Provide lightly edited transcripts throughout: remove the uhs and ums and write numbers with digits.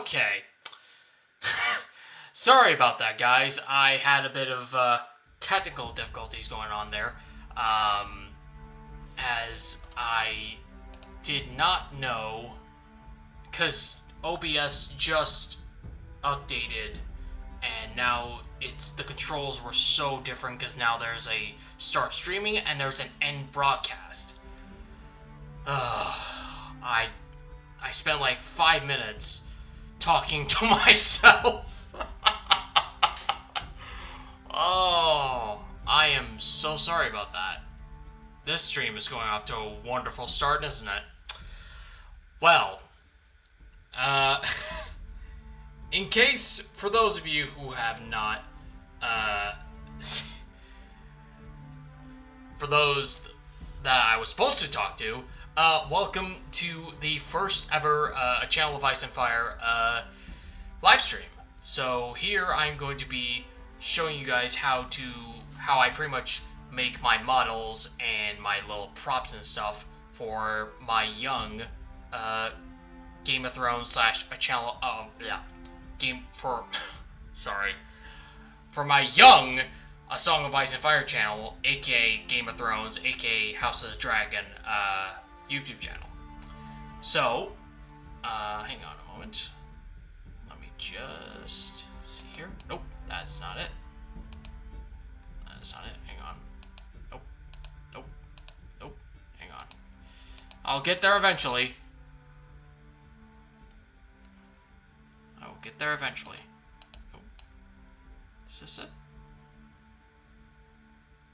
Okay. Sorry about that, guys. I had a bit of technical difficulties going on there. As I did not know, because OBS just updated, and now the controls were so different because now there's a start streaming and there's an end broadcast. I spent like 5 minutes talking to myself. Oh, I am so sorry about that. This stream is going off to a wonderful start, isn't it? Well, in case, for those of you who have not, for those that I was supposed to talk to, welcome to the first ever Channel of Ice and Fire live stream. So here I'm going to be showing you guys how I pretty much make my models and my little props and stuff for my young Game of Thrones / a channel for my young A Song of Ice and Fire channel, aka Game of Thrones, aka House of the Dragon YouTube channel. So hang on a moment. Let me just see here. Nope, that's not it. That's not it. Hang on. Nope. Nope. Nope. Hang on. I'll get there eventually. I will get there eventually. Nope. Is this it?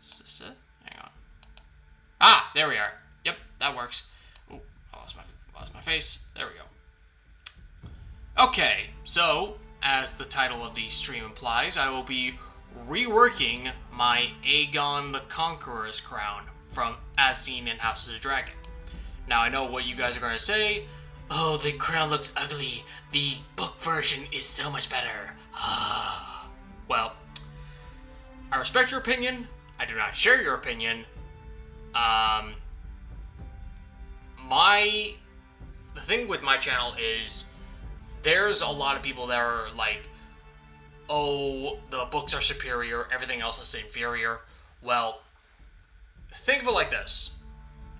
Is this it? Hang on. Ah! There we are. Yep, that works. Oh, I lost my face. There we go. Okay, so, as the title of the stream implies, I will be reworking my Aegon the Conqueror's crown as seen in House of the Dragon. Now, I know what you guys are going to say. Oh, the crown looks ugly. The book version is so much better. Well, I respect your opinion. I do not share your opinion. The thing with my channel is there's a lot of people that are like, oh, the books are superior, everything else is inferior. Well, think of it like this.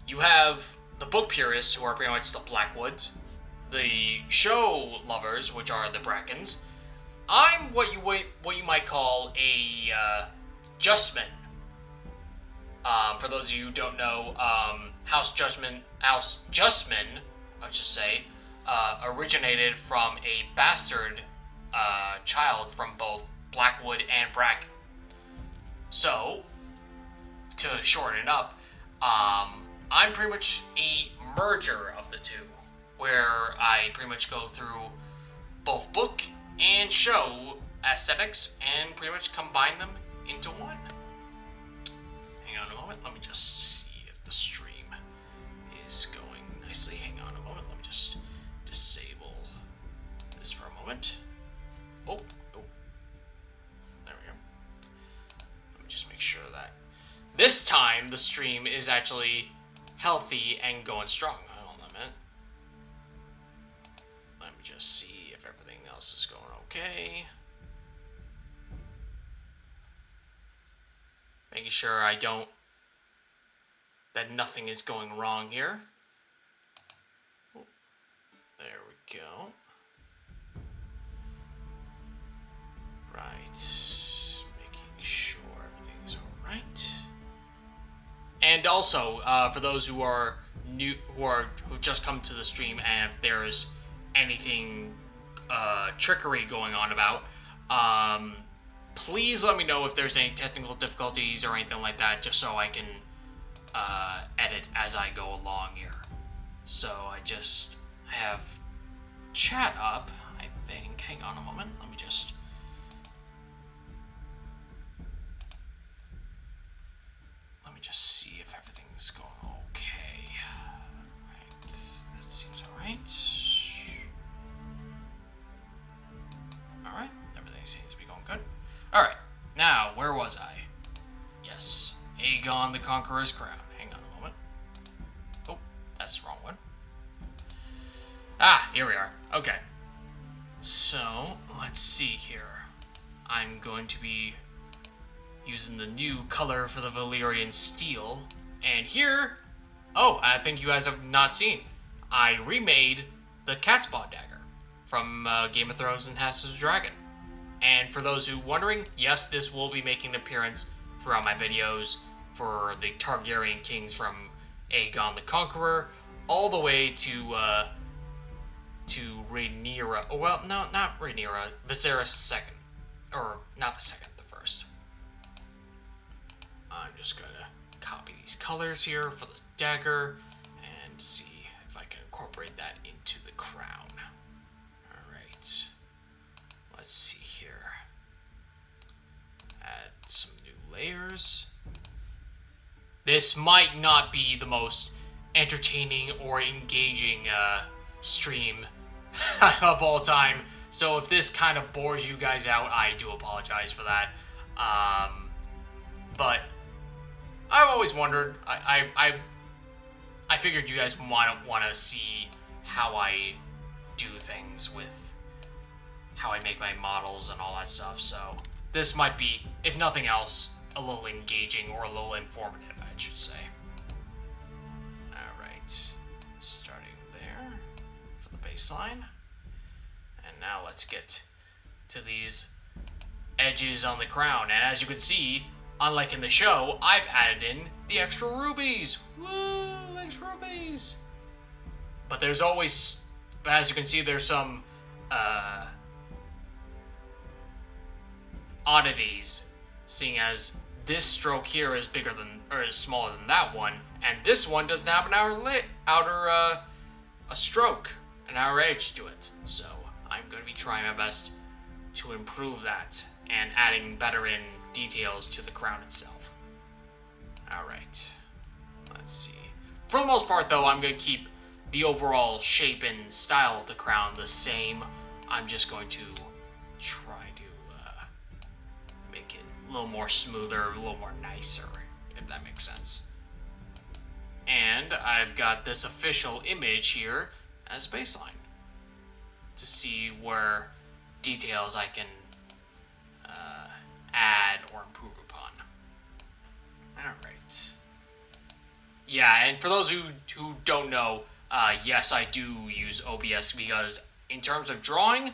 You have the book purists, who are pretty much the Blackwoods, the show lovers, which are the Brackens. I'm what you might call a Justman. For those of you who don't know, House Justman, I should say, originated from a bastard child from both Blackwood and Bracken. So, to shorten it up, I'm pretty much a merger of the two, where I pretty much go through both book and show aesthetics and pretty much combine them into one. Hang on a moment, let me just see if the stream is going nicely. Hang on a moment, let me just disable this for a moment. Oh, there we go. Let me just make sure that this time the stream is actually healthy and going strong. Hold on a minute. Let me just see if everything else is going okay. Making sure that nothing is going wrong here. Oh, there we go. Right. Making sure everything's alright. And also, for those who are new, who've just come to the stream, and if there's anything trickery going on about, please let me know if there's any technical difficulties or anything like that, just so I can edit as I go along here. So I have chat up, I think. Hang on a moment. Let me just see if everything's going okay. Right. That seems alright. Alright. Everything seems to be going good. Alright. Now, where was I? Yes. Aegon the Conqueror's crown. Hang on a moment. Oh, that's the wrong one. Ah, here we are. Okay. So, let's see here. I'm going to be using the new color for the Valyrian steel. And here, oh, I think you guys have not seen, I remade the cat's paw dagger from Game of Thrones and House of the Dragon. And for those who wondering, yes, this will be making an appearance throughout my videos for the Targaryen kings from Aegon the Conqueror, all the way to Rhaenyra. Oh, well, no, not Rhaenyra. Viserys II, or not the second, the first. I'm just gonna copy these colors here for the dagger and see if I can incorporate that into the crown. All right. Let's see here. Add some new layers. This might not be the most entertaining or engaging stream of all time, so if this kind of bores you guys out, I do apologize for that. But I've always wondered. I figured you guys want to see how I do things with how I make my models and all that stuff. So this might be, if nothing else, a little engaging or a little informative, I should say. Alright, starting there for the baseline. And now let's get to these edges on the crown. And as you can see, unlike in the show, I've added in the extra rubies. Woo, extra rubies. But there's always, as you can see, there's some oddities, seeing as this stroke here is bigger than, or is smaller than that one, and this one doesn't have an outer stroke, an outer edge to it. So I'm going to be trying my best to improve that and adding better in details to the crown itself. Alright, let's see. For the most part though, I'm going to keep the overall shape and style of the crown the same. I'm just going to try to make it a little more smoother, a little more nicer, if that makes sense. And I've got this official image here as a baseline to see where details I can add or improve upon. Alright. Yeah, and for those who don't know, yes, I do use OBS because in terms of drawing,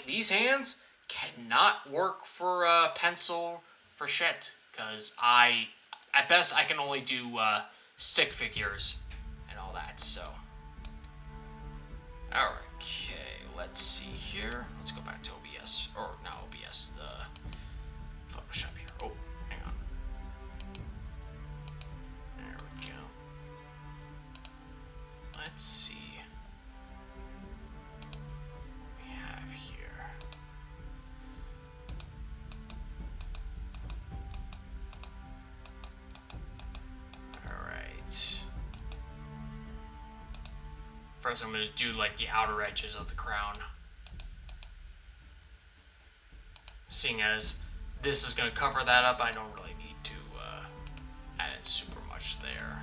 these hands cannot work for pencil for shit, because at best I can only do stick figures and all that. So alright, okay, let's see here. Let's go back to OBS, or not OBS, the Photoshop here. Oh, hang on. There we go. Let's see what we have here. Alright. First I'm going to do like the outer edges of the crown. Seeing as this is going to cover that up, I don't really need to add in super much there.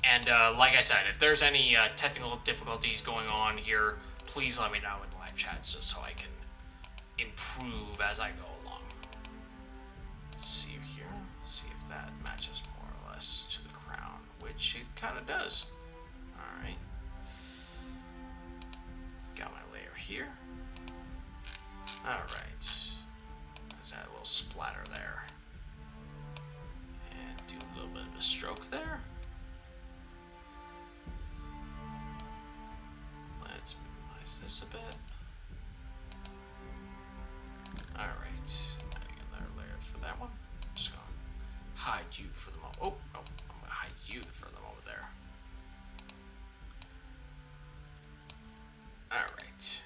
And like I said, if there's any technical difficulties going on here, please let me know in the live chat so I can improve as I go along. Let's see here. Let's see if that matches more or less to the crown, which it kind of does. Alright. Got my layer here. Alright. Let's add a little splatter there. And do a little bit of a stroke there. Let's minimize this a bit. Alright. Adding another layer for that one. I'm just going to hide you for the moment. Oh, no. I'm going to hide you for the moment there. Alright.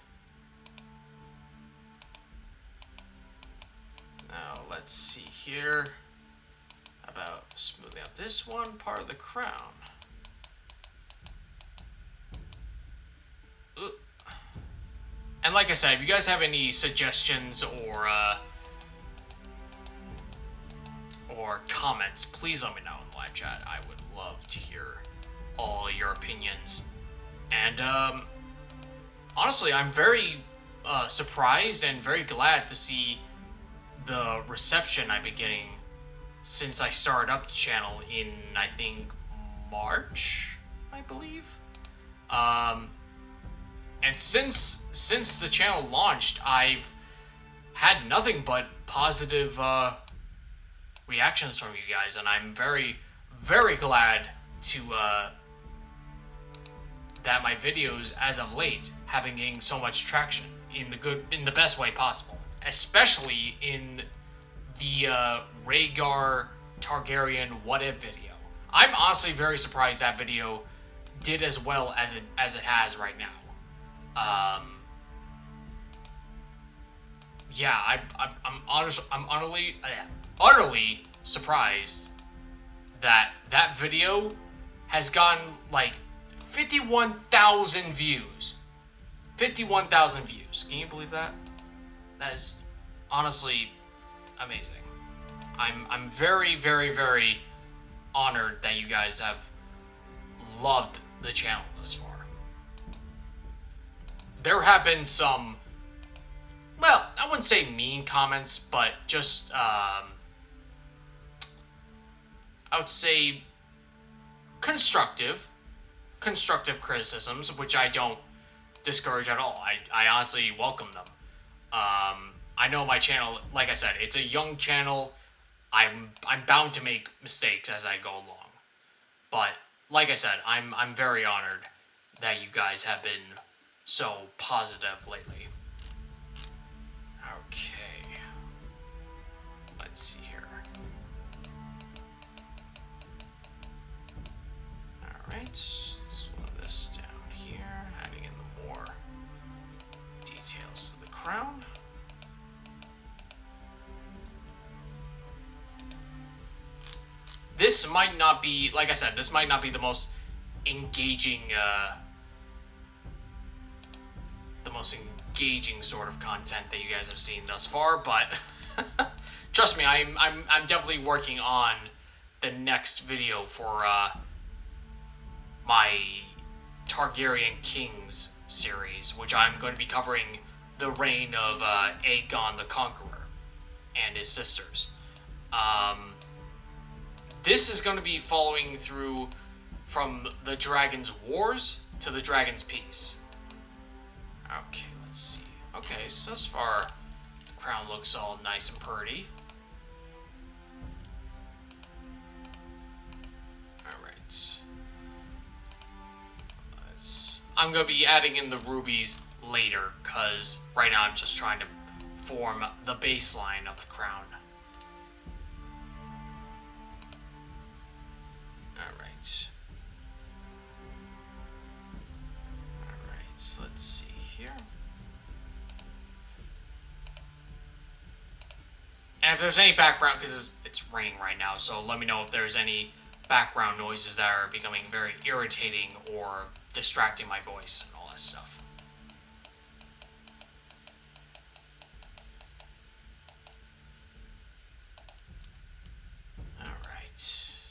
Now let's see here about smoothing out this one part of the crown. Ooh. And like I said, if you guys have any suggestions or comments, please let me know in the live chat. I would love to hear all your opinions And honestly, I'm very surprised and very glad to see the reception I've been getting since I started up the channel in, I think, March, I believe. And since the channel launched, I've had nothing but positive reactions from you guys, and I'm very, very glad to that my videos, as of late, have been getting so much traction in the best way possible, especially in the Rhaegar Targaryen what if video. I'm honestly very surprised that video did as well as it has right now. Yeah, I'm utterly surprised that that video has gotten like 51,000 views. 51,000 views. Can you believe that? That is honestly amazing. I'm very, very, very honored that you guys have loved the channel this far. There have been some, well, I wouldn't say mean comments, but just, I would say constructive criticisms, which I don't discourage at all. I honestly welcome them. I know my channel, like I said, it's a young channel. I'm bound to make mistakes as I go along. But like I said, I'm very honored that you guys have been so positive lately. Okay. Let's see here. Alright, slow this down here, adding in the more details to the crown. This might not be, like I said, this might not be the most engaging, sort of content that you guys have seen thus far, but trust me, I'm definitely working on the next video for my Targaryen Kings series, which I'm going to be covering the reign of Aegon the Conqueror and his sisters. This is going to be following through from the Dragon's Wars to the Dragon's Peace. Okay, let's see. Okay, so thus far, the crown looks all nice and pretty. Alright. I'm going to be adding in the rubies later, because right now I'm just trying to form the baseline of the crown. Alright. Alright, so let's see here. And if there's any background, because it's raining right now, so let me know if there's any background noises that are becoming very irritating or distracting my voice and all that stuff. Alright.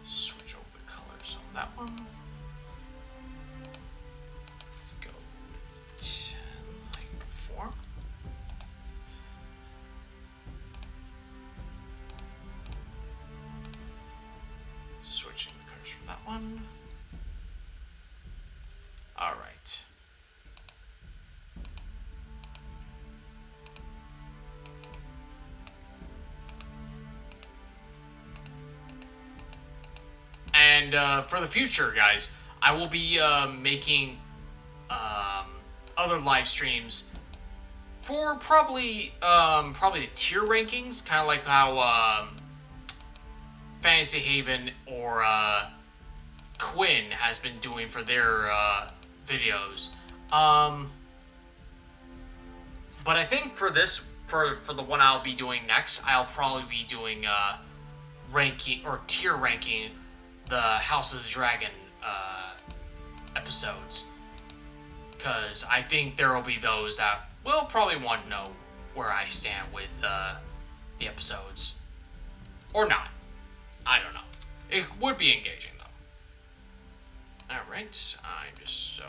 Switch over the colors on that one. Let's go with 10 like before. Switching the colors for that one. Alright. And for the future, guys, I will be making other live streams for probably the tier rankings, kind of like how Fantasy Haven or Quinn has been doing for their videos. But I think for this, for the one I'll be doing next, I'll probably be doing ranking or tier ranking the House of the Dragon episodes, because I think there will be those that will probably want to know where I stand with the episodes, or not. I don't know. It would be engaging though. All right, I'm just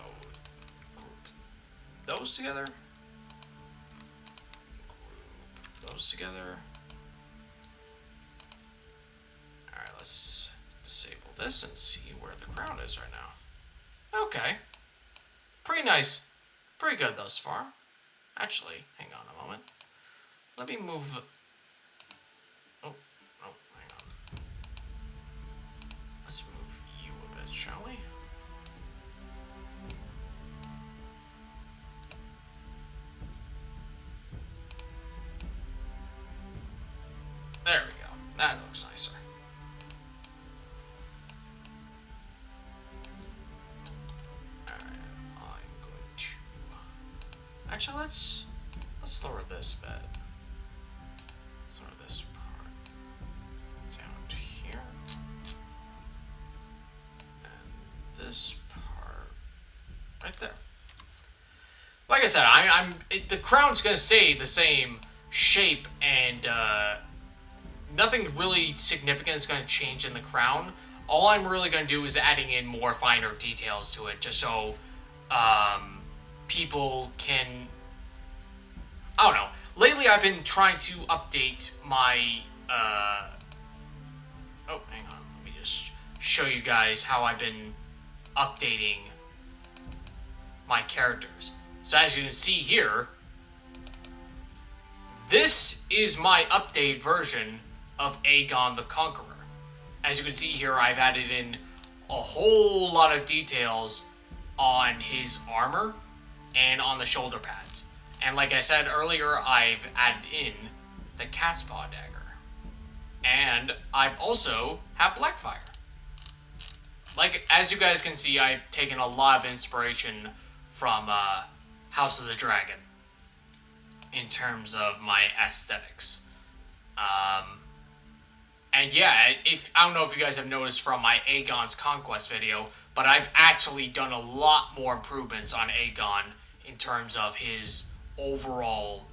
group those together. Group those together. All right, let's disable this and see where the crown is right now. Okay. Pretty nice. Pretty good thus far. Actually, hang on a moment. Let me move... Oh, hang on. Let's move you a bit, shall we? There we go. That looks nicer. Actually, let's lower this a bit. Let's lower this part down to here, and this part right there. Like I said, the crown's gonna stay the same shape, and nothing really significant is gonna change in the crown. All I'm really gonna do is adding in more finer details to it, just so people can, I don't know. Lately, I've been trying to update my, oh, hang on. Let me just show you guys how I've been updating my characters. So as you can see here, this is my update version of Aegon the Conqueror. As you can see here, I've added in a whole lot of details on his armor and on the shoulder pads. And like I said earlier, I've added in the cat's paw dagger. And I've also have Blackfire. Like, as you guys can see, I've taken a lot of inspiration from House of the Dragon in terms of my aesthetics. And yeah, I don't know if you guys have noticed from my Aegon's Conquest video, but I've actually done a lot more improvements on Aegon in terms of his overall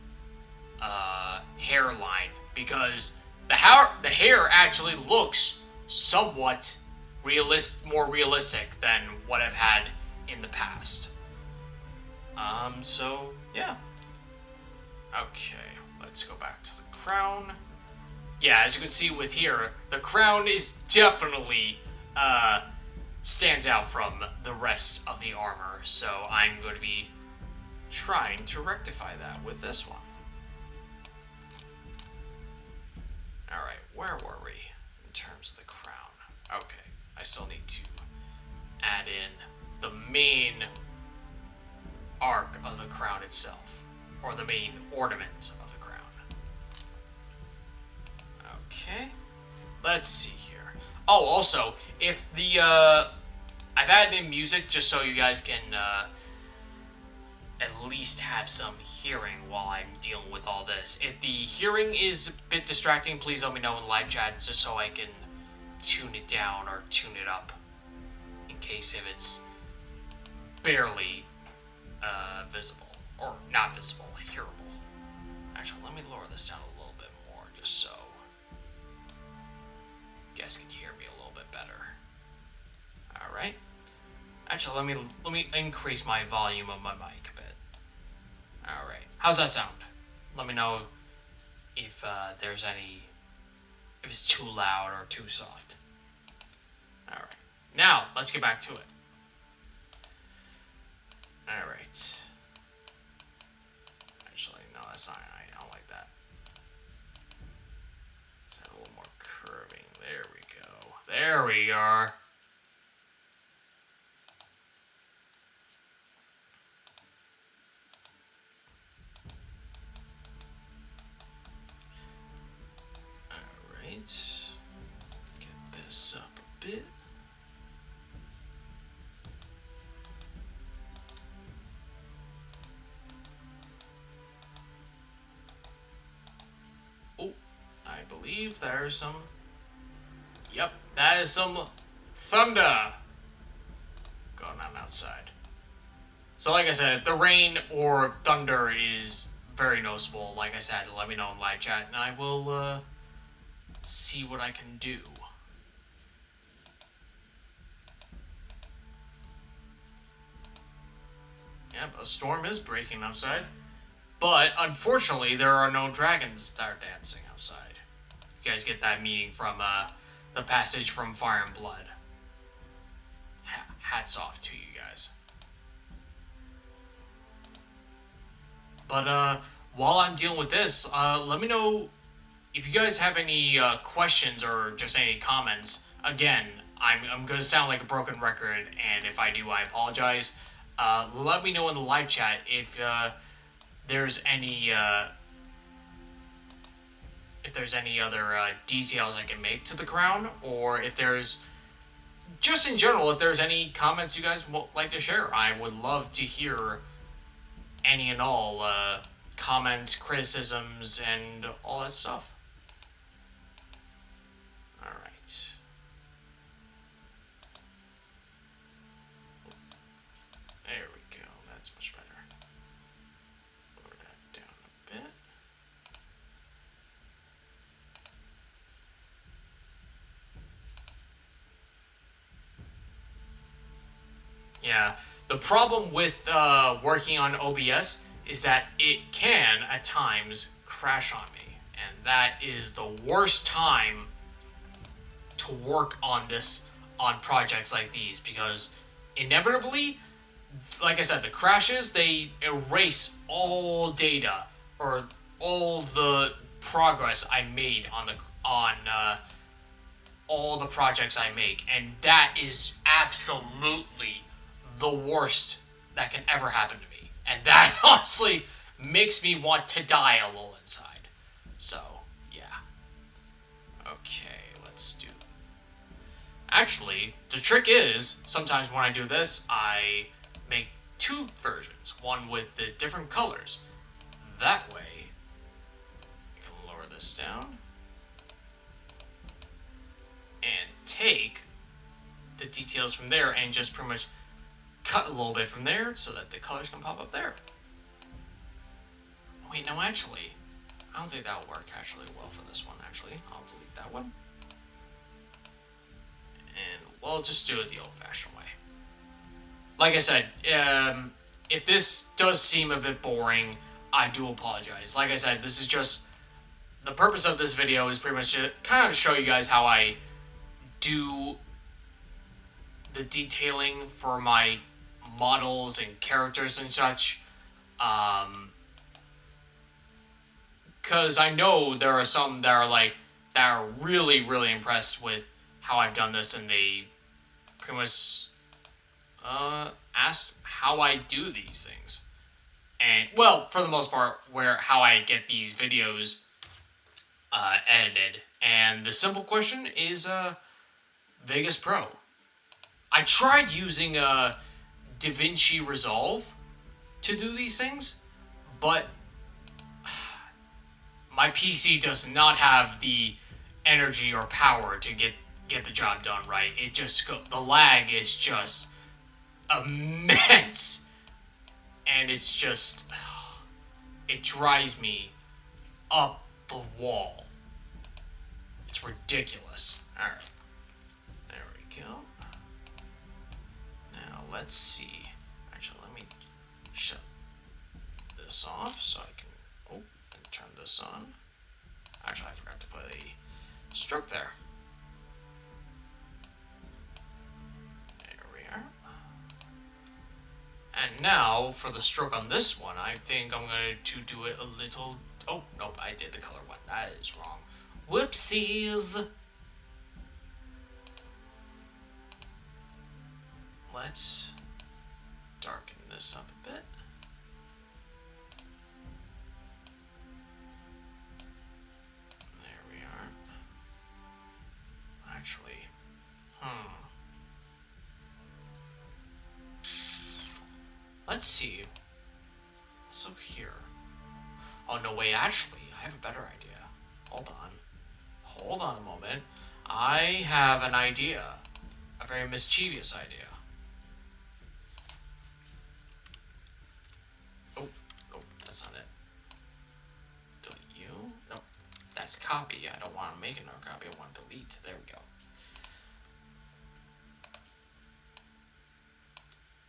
hairline, because the hair actually looks somewhat more realistic than what I've had in the past. So yeah. Okay, let's go back to the crown. Yeah, as you can see with here, the crown is definitely stands out from the rest of the armor, so I'm going to be trying to rectify that with this one. Alright, where were we in terms of the crown? Okay, I still need to add in the main arc of the crown itself, or the main ornament of the crown. Okay, let's see here. Oh, also, if the, I've added in music just so you guys can, at least have some hearing while I'm dealing with all this. If the hearing is a bit distracting, please let me know in live chat just so I can tune it down or tune it up in case if it's barely visible, or not visible, hearable. Actually, let me lower this down a little bit more just so you guys can hear me a little bit better. Alright. Actually, let me increase my volume of my mic a bit. Alright. How's that sound? Let me know if there's any, if it's too loud or too soft. Alright. Now, let's get back to it. Alright. Actually, no, that's not, I don't like that. Let's have a little more curving. There we go. There we are. Alright. Get this up a bit. I believe there's some, yep, that is some thunder going on outside. So like I said, if the rain or thunder is very noticeable, like I said, let me know in live chat, and I will see what I can do. Yep, a storm is breaking outside. But, unfortunately, there are no dragons that are dancing outside. You guys get that meaning from the passage from Fire and Blood. Hats off to you guys. But, while I'm dealing with this, let me know if you guys have any questions or just any comments. Again, I'm going to sound like a broken record, and if I do, I apologize. Let me know in the live chat if there's any other details I can make to the crown, or if there's just in general, if there's any comments you guys would like to share. I would love to hear any and all comments, criticisms, and all that stuff. Alright. There we go. That's much better. Lower that down a bit. Yeah, the problem with working on OBS is that it can, at times, crash on me. And that is the worst time to work on projects like these, because inevitably, like I said, the crashes, they erase all data, or all the progress I made on all the projects I make, and that is absolutely the worst that can ever happen to me. And that honestly makes me want to die a little inside. So, yeah. Okay, let's do... Actually, the trick is, sometimes when I do this, I make two versions. One with the different colors. That way, I can lower this down. And take the details from there and just pretty much cut a little bit from there so that the colors can pop up there. Wait, no, actually, I don't think that will work actually well for this one, actually. I'll delete that one. And we'll just do it the old-fashioned way. Like I said, if this does seem a bit boring, I do apologize. Like I said, this is just... The purpose of this video is pretty much to kind of show you guys how I do the detailing for my models and characters and such, because I know there are some that are really impressed with how I've done this, and they pretty much asked how I do these things. And well, for the most part, how I get these videos edited. And the simple question is Vegas Pro. I tried using DaVinci Resolve to do these things, but my PC does not have the energy or power to get the job done right. It just the lag is just immense, and it's just it drives me up the wall. It's ridiculous. All right, there we go. Now let's see. Actually, let me shut this off so I can and turn this on. Actually, I forgot to put a stroke there. There we are. And now for the stroke on this one, I think I'm going to do it a little... Oh, nope, I did the color one. That is wrong. Whoopsies! Let's darken this up a bit. There we are. Actually, let's see. So here. Oh, no, wait, actually, I have a better idea. Hold on. Hold on a moment. I have an idea. A very mischievous idea. Oh, that's not it. Delete you? No, that's copy. I don't want to make another copy. I want to delete. There we go.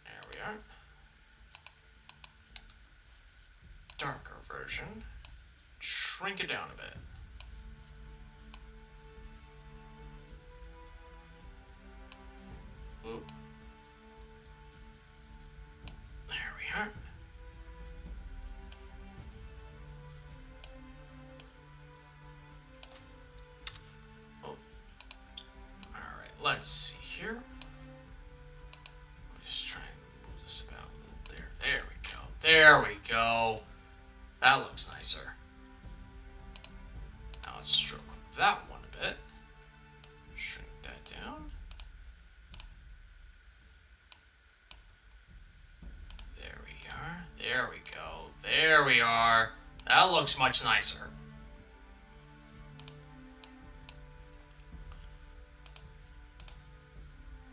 There we are. Darker version. Shrink it down a bit. Ooh. There we are. Oh. Alright, let's see here. Just try and move this about a little there. There we go. There we go. That looks nicer. Now let's stroke that one a bit. Shrink that down. There we are. There we go. There we are. That looks much nicer.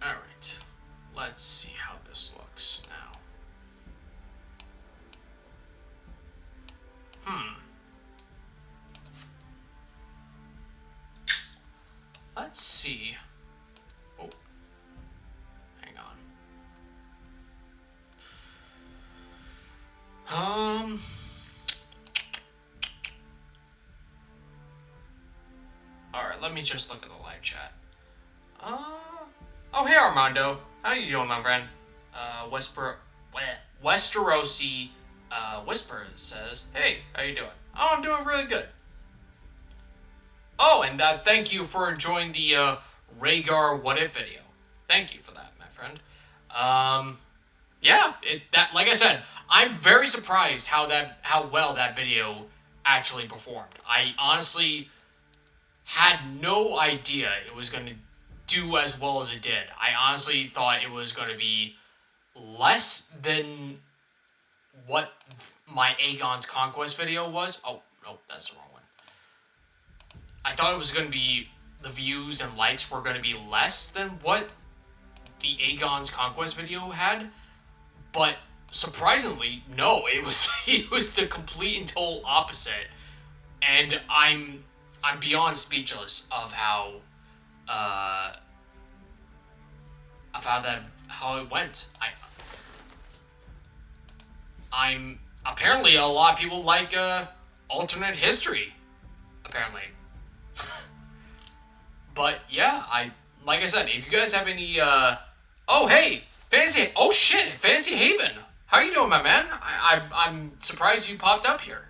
Alright. Let's see how this looks now. Let's see. Oh. Hang on. Alright, let me just look at the live chat. Oh, hey Armando. How you doing, my friend? Westerosi Whisper says, hey, how you doing? Oh, I'm doing really good. Oh, and thank you for enjoying the Rhaegar What If video. Thank you for that, my friend. Yeah, like I said, I'm very surprised how well that video actually performed. I honestly had no idea it was going to do as well as it did. I honestly thought it was going to be less than what my Aegon's Conquest video was. Oh, no, that's the wrong one. I thought it was going to be, the views and likes were going to be less than what the Aegon's Conquest video had, but surprisingly, no, it was the complete and total opposite, and I'm beyond speechless of how it went. I'm apparently a lot of people like alternate history, apparently. But yeah, like I said, if you guys have any oh hey, Fantasy Haven. How you doing, my man? I'm surprised you popped up here.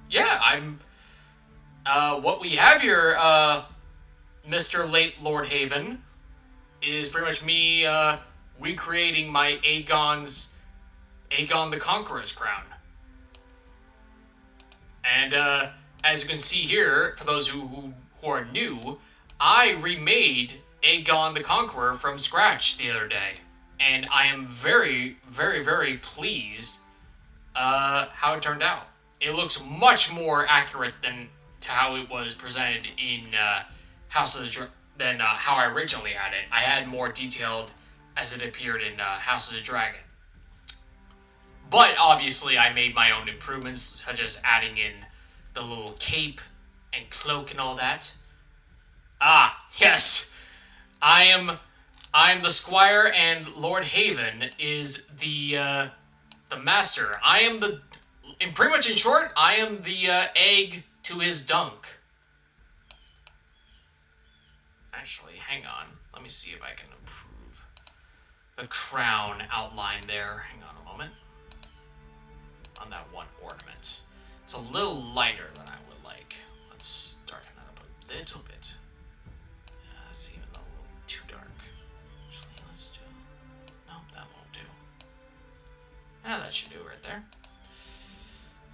Yeah, what we have here, Mr. Late Lord Haven, is pretty much me recreating my Aegon the Conqueror's crown. And as you can see here, for those who are new, I remade Aegon the Conqueror from scratch the other day. And I am very, very, very pleased how it turned out. It looks much more accurate than to how it was presented in than how I originally had it. I had more detailed as it appeared in House of the Dragon. But obviously I made my own improvements, such as adding in the little cape and cloak and all that. Ah, yes. I am the squire, and Lord Haven is the master. I am pretty much in short, I am the egg to his dunk. Actually, hang on. Let me see if I can improve the crown outline there. Hang on a moment. On that one ornament. It's a little lighter than I would like. Let's darken that up a little bit. That's even a little too dark. Actually, let's do... No, that won't do. Yeah, that should do right there.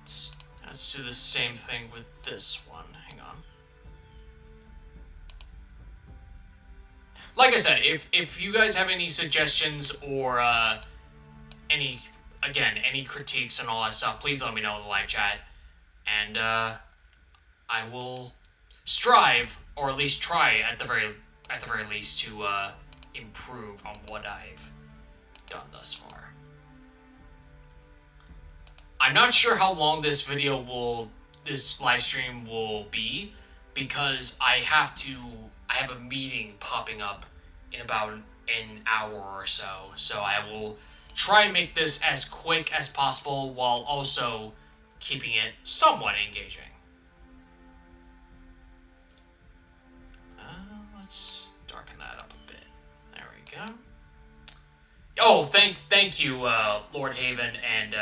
Let's do the same thing with this one. Hang on. Like I said, if you guys have any suggestions or any critiques and all that stuff, please let me know in the live chat. And I will strive, or at least try at the very at the very least, to improve on what I've done thus far. I'm not sure how long this live stream will be, because I have a meeting popping up in about an hour or so. So I will try and make this as quick as possible while also keeping it somewhat engaging. Let's darken that up a bit. There we go. Oh, thank you, Lord Haven and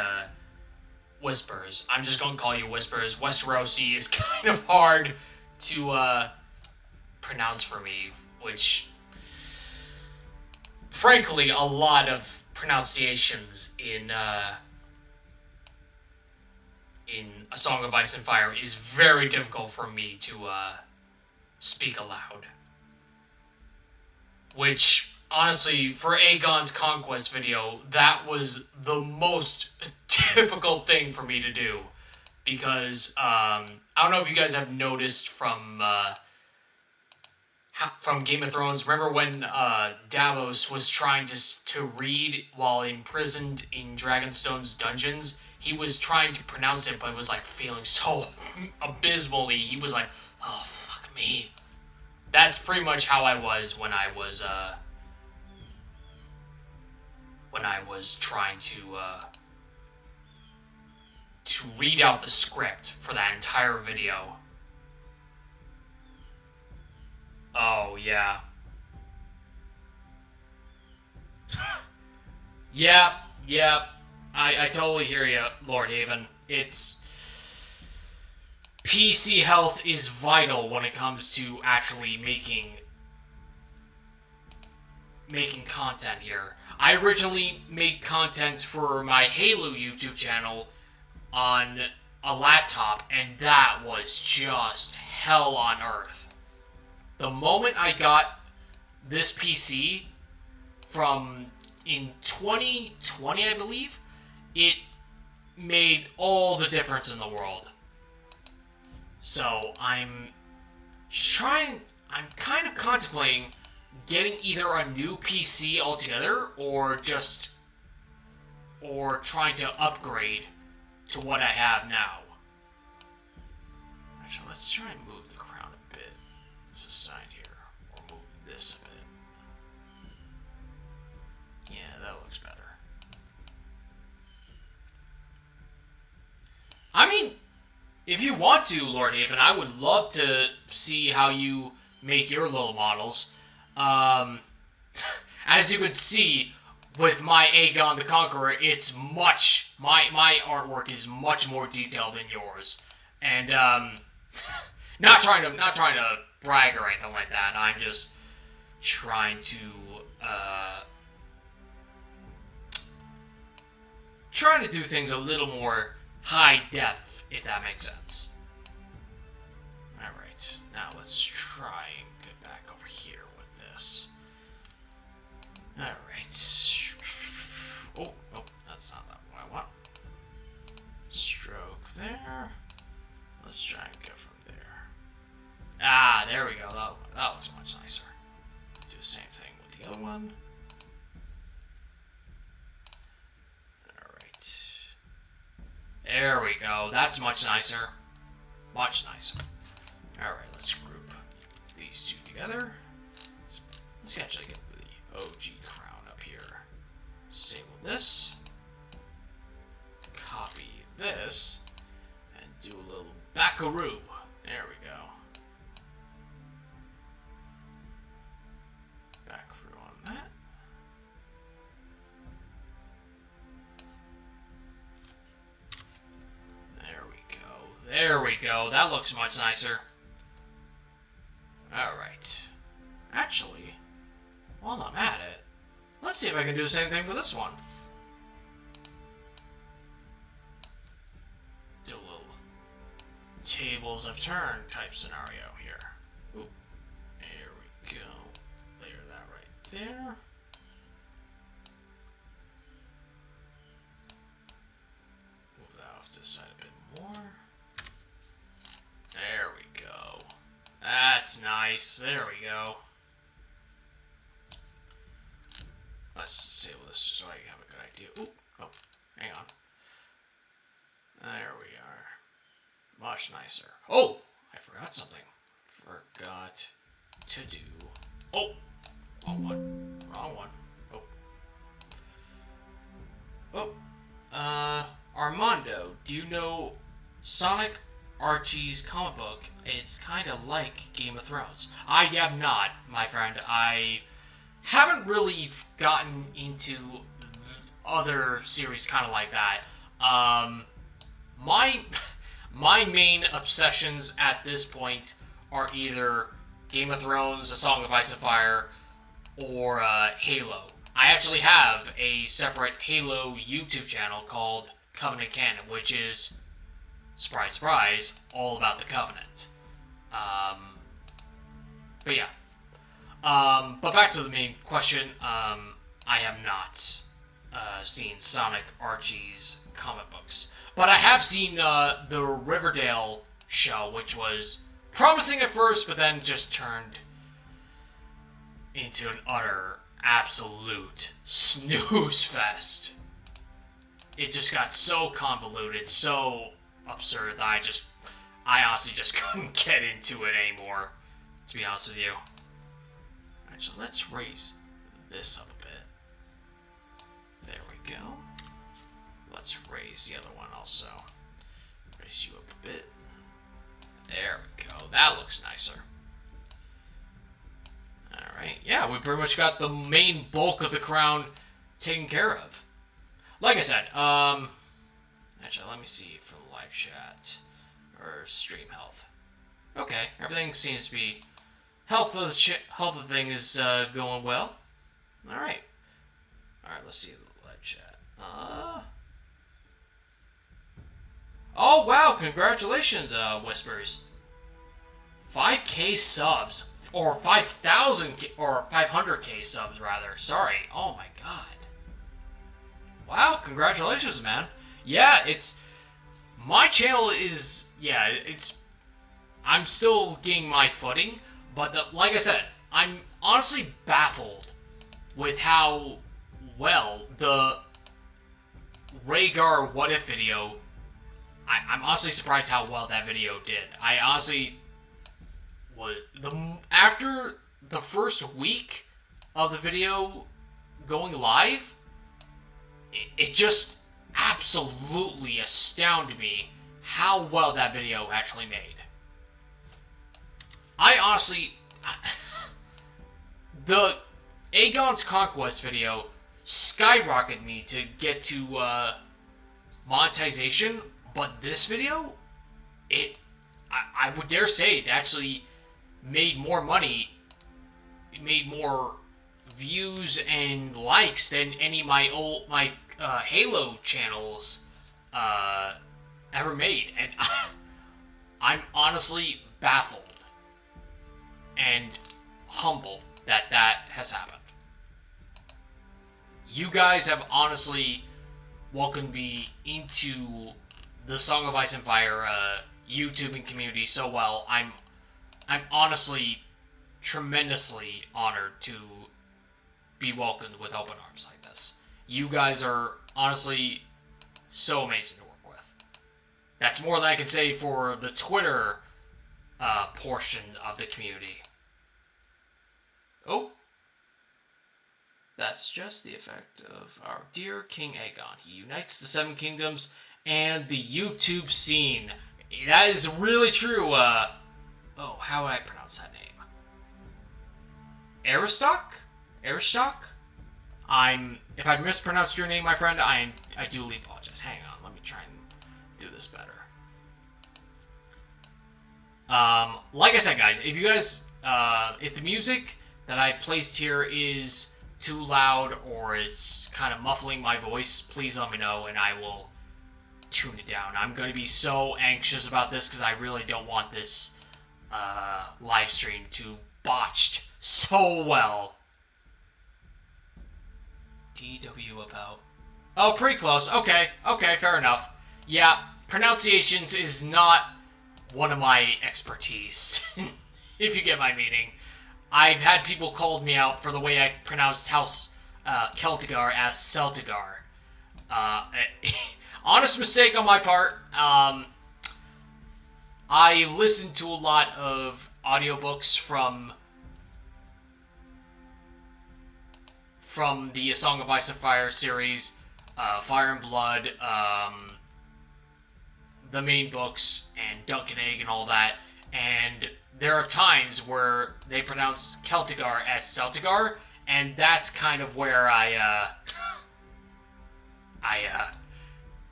Whispers. I'm just going to call you Whispers. Westerosi is kind of hard to pronounce for me, which, frankly, a lot of pronunciations in A Song of Ice and Fire is very difficult for me to speak aloud. Which, honestly, for Aegon's Conquest video, that was the most difficult thing for me to do. Because, I don't know if you guys have noticed from Game of Thrones, remember when Davos was trying to read while imprisoned in Dragonstone's dungeons? He was trying to pronounce it, but it was like failing so abysmally. He was like, oh, fuck me. That's pretty much how I was when I was trying to read out the script for that entire video. Oh, yeah. Yeah. I totally hear you, Lord Haven. PC health is vital when it comes to actually making content here. I originally made content for my Halo YouTube channel on a laptop, and that was just hell on earth. The moment I got this PC in 2020, I believe, it made all the difference in the world. So I'm kind of contemplating getting either a new PC altogether or trying to upgrade to what I have now. Actually, let's try and move the crown a bit to the side here, or move this a bit. Yeah, that looks better. I mean, if you want to, Lord Haven, I would love to see how you make your little models. As you can see, with my Aegon the Conqueror, it's my artwork is much more detailed than yours. And, not trying to brag or anything like that. I'm just trying to do things a little more high def, if that makes sense. Alright, now let's try and get back over here with this. Alright. Oh, that's not what I want. Stroke there. Let's try and go from there. Ah, there we go. That looks much nicer. Do the same thing with the other one. Alright. There we go. That's much nicer. Much nicer. Alright, let's group these two together. Let's actually get the OG crown up here. Same with this. Copy this. And do a little backaroo. There we go. Backaroo on that. There we go. There we go. That looks much nicer. Alright. Actually, while I'm at it, let's see if I can do the same thing with this one. Do a little tables of turn type scenario here. Ooh. There we go. Layer that right there. Move that off to the side a bit more. There we go. That's nice. There we go. let's disable this so I have a good idea. Ooh, oh, hang on. There we are. Much nicer. Oh, I forgot something. Forgot to do. Oh, wrong one. Wrong one. Oh. Armando, do you know Sonic Archie's comic book? It's kind of like Game of Thrones. I have not, my friend. I haven't really gotten into other series kind of like that. My main obsessions at this point are either Game of Thrones, A Song of Ice and Fire, or Halo. I actually have a separate Halo YouTube channel called Covenant Canon, which is, surprise, surprise, all about the Covenant. But yeah. But back to the main question, I have not seen Sonic Archie's comic books. But I have seen the Riverdale show, which was promising at first, but then just turned into an utter, absolute snooze fest. It just got so convoluted, so absurd that I honestly just couldn't get into it anymore, to be honest with you. Alright, so let's raise this up a bit. There we go. Let's raise the other one also. Raise you up a bit. There we go. That looks nicer. Alright, yeah, we pretty much got the main bulk of the crown taken care of. Like I said, actually, let me see from live chat, or stream health. Okay, everything seems to be, health of the thing is going well. Alright. Alright, let's see the live chat. Oh, wow, congratulations, Whispers. 5K subs. Or 5,000, or 500K subs, rather. Sorry. Oh my god. Wow, congratulations, man. Yeah, my channel is, I'm still getting my footing, but like I said, I'm honestly baffled with how well the Rhaegar What If video, I'm honestly surprised how well that video did. I honestly... after the first week of the video going live, it just absolutely astounded me how well that video actually made. I honestly... the Aegon's Conquest video skyrocketed me to get to monetization, but this video, I would dare say it actually made more money, it made more views and likes than any of my Halo channels ever made, and I'm honestly baffled and humbled that has happened. You guys have honestly welcomed me into the Song of Ice and Fire YouTubing community so well. I'm honestly tremendously honored to be welcomed with open arms like this. You guys are honestly so amazing to work with. That's more than I can say for the Twitter portion of the community. Oh. That's just the effect of our dear King Aegon. He unites the Seven Kingdoms and the YouTube scene. That is really true. Oh, how would I pronounce that name? Aristoc? If I mispronounced your name, my friend, I duly apologize. Hang on, let me try and do this better. Like I said, guys, if you guys, if the music that I placed here is too loud or is kind of muffling my voice, please let me know and I will tune it down. I'm going to be so anxious about this because I really don't want this live stream to botched so well. DW about... Oh, pretty close. Okay, fair enough. Yeah, pronunciations is not one of my expertise, if you get my meaning. I've had people call me out for the way I pronounced House Celtigar as Celtigar. Honest mistake on my part. I listened to a lot of audiobooks from the A Song of Ice and Fire series, Fire and Blood, the main books, and Dunk and Egg and all that, and there are times where they pronounce Celtigar as Celtigar, and that's kind of where I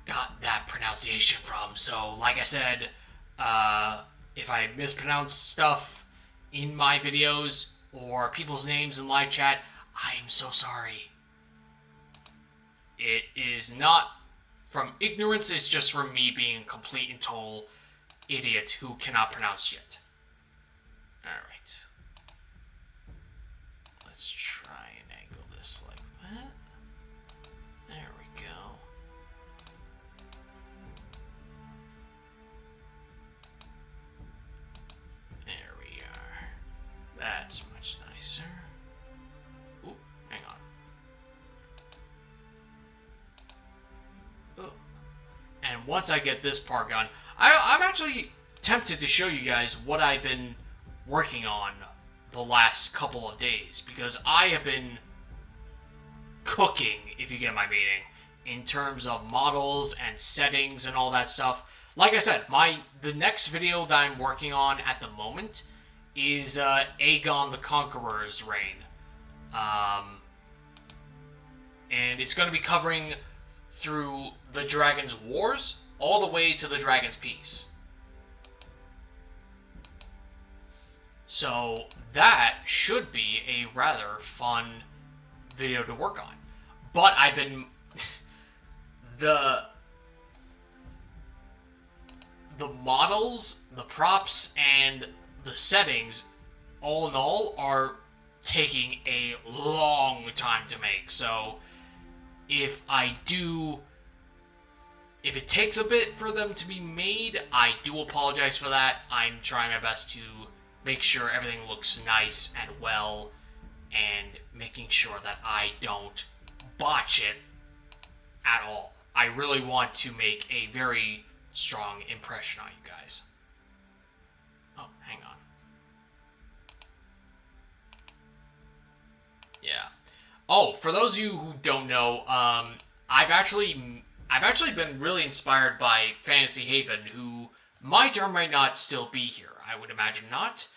got that pronunciation from. So, like I said, if I mispronounce stuff in my videos or people's names in live chat, I am so sorry. It is not from ignorance, it's just from me being a complete and total idiot who cannot pronounce shit. Alright. Let's try and angle this like that. There we go. There we are. That's much nicer. Ooh, hang on. Ooh. And once I get this part done, I'm actually tempted to show you guys what I've been working on the last couple of days, because I have been cooking, if you get my meaning, in terms of models and settings and all that stuff. Like I said, the next video that I'm working on at the moment is Aegon the Conqueror's reign. And it's going to be covering through the Dragon's Wars all the way to the Dragon's Peace. So that should be a rather fun video to work on. But I've been the models, the props, and the settings, all in all, are taking a long time to make. So if it takes a bit for them to be made, I do apologize for that. I'm trying my best to make sure everything looks nice and well, and making sure that I don't botch it at all. I really want to make a very strong impression on you guys. Oh, hang on. Yeah. Oh, for those of you who don't know, I've actually been really inspired by Fantasy Haven, who might or might not still be here. I would imagine not.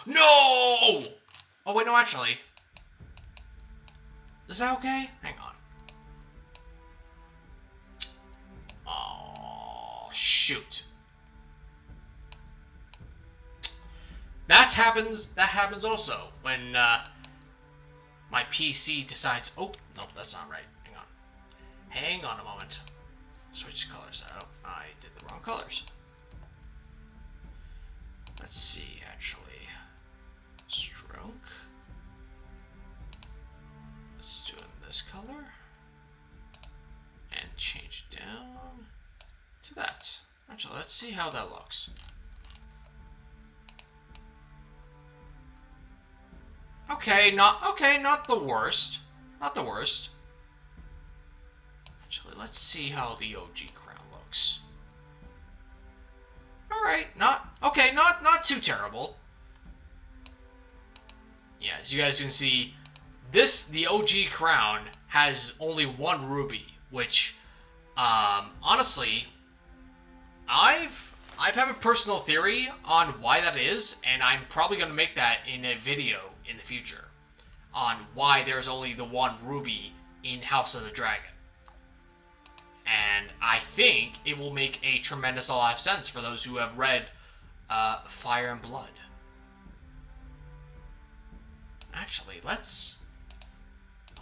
No! Oh, wait, no, actually. Is that okay? Hang on. Oh, shoot. That happens also when my PC decides, oh, no, that's not right. Hang on a moment. Switch colors out. I did the wrong colors. Let's see, actually. Stroke. Let's do it in this color. And change it down to that. Actually, let's see how that looks. Okay, not the worst. Not the worst. Actually, let's see how the OG crown looks. Alright, not too terrible. Yeah, as you guys can see, the OG crown has only one ruby, which, honestly, I've have a personal theory on why that is, and I'm probably going to make that in a video in the future, on why there's only the one ruby in House of the Dragon. And I think it will make a tremendous lot of sense for those who have read Fire and Blood. Actually, I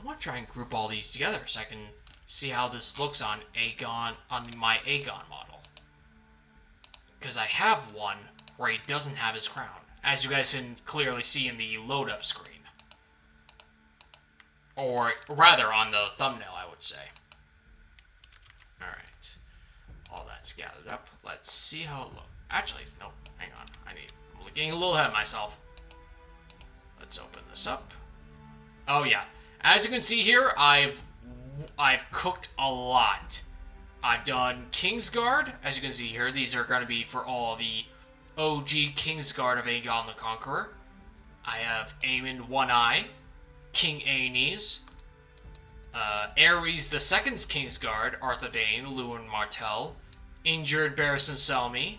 want to try and group all these together so I can see how this looks on Aegon, on my Aegon model. Because I have one where he doesn't have his crown, as you guys can clearly see in the load-up screen. Or rather, on the thumbnail, I would say. Alright. All that's gathered up. Let's see how it looks. Actually, no, hang on. I'm getting a little ahead of myself. Let's open this up. Oh yeah. As you can see here, I've cooked a lot. I've done Kingsguard, as you can see here. These are going to be for all the OG Kingsguard of Aegon the Conqueror. I have Aemon One Eye, King Aenys, Aerys the Second's Kingsguard, Arthur Dayne, Lewin Martell, Injured Barristan Selmy,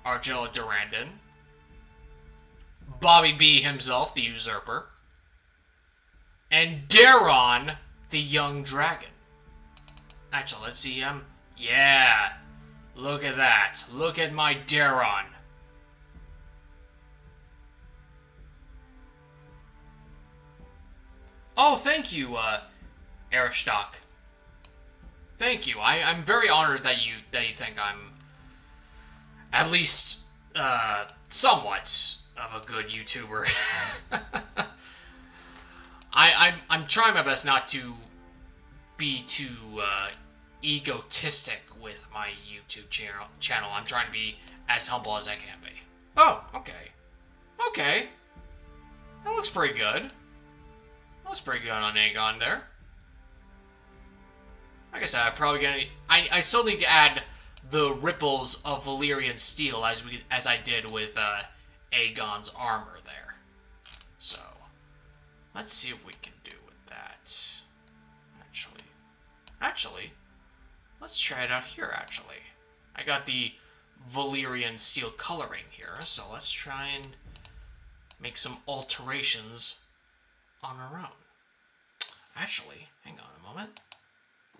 Argella Durrandon, Bobby B himself, the Usurper, and Daeron, the Young Dragon. Actually, let's see him. Yeah, look at that. Look at my Daeron. Oh, thank you, Aristoc. Thank you. I'm very honored that you think I'm at least somewhat of a good YouTuber. I'm trying my best not to be too egotistic with my YouTube channel. I'm trying to be as humble as I can be. Oh, okay. Okay. That looks pretty good. That's pretty good on Aegon there. Like I said, I'm probably gonna. I still need to add the ripples of Valyrian steel as I did with Aegon's armor there. So let's see what we can do with that. Actually, let's try it out here. Actually, I got the Valyrian steel coloring here, so let's try and make some alterations on our own. Actually, hang on a moment.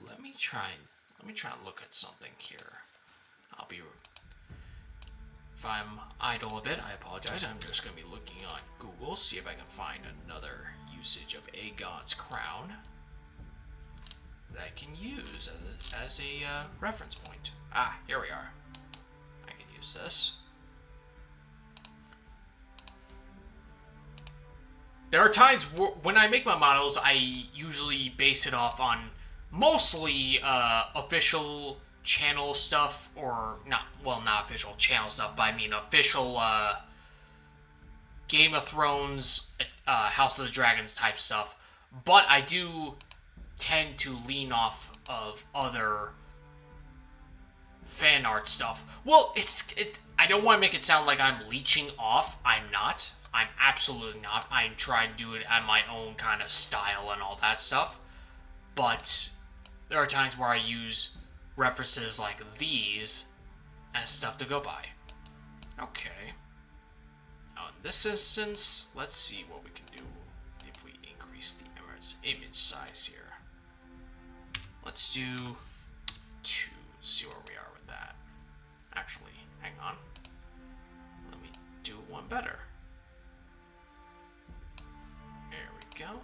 Let me try and look at something here. If I'm idle a bit, I apologize. I'm just going to be looking on Google, see if I can find another usage of Aegon's crown that I can use as a reference point. Ah, here we are. I can use this. There are times when I make my models, I usually base it off on mostly official channel stuff, or not official channel stuff, but I mean official Game of Thrones, House of the Dragons type stuff. But I do tend to lean off of other fan art stuff. Well, I don't want to make it sound like I'm leeching off. I'm not. I'm absolutely not. I'm trying to do it at my own kind of style and all that stuff. But there are times where I use references like these as stuff to go by. Okay. Now in this instance, let's see what we can do if we increase the image size here. Let's do 2. See where we are with that. Actually, hang on. Let me do one better. There we go.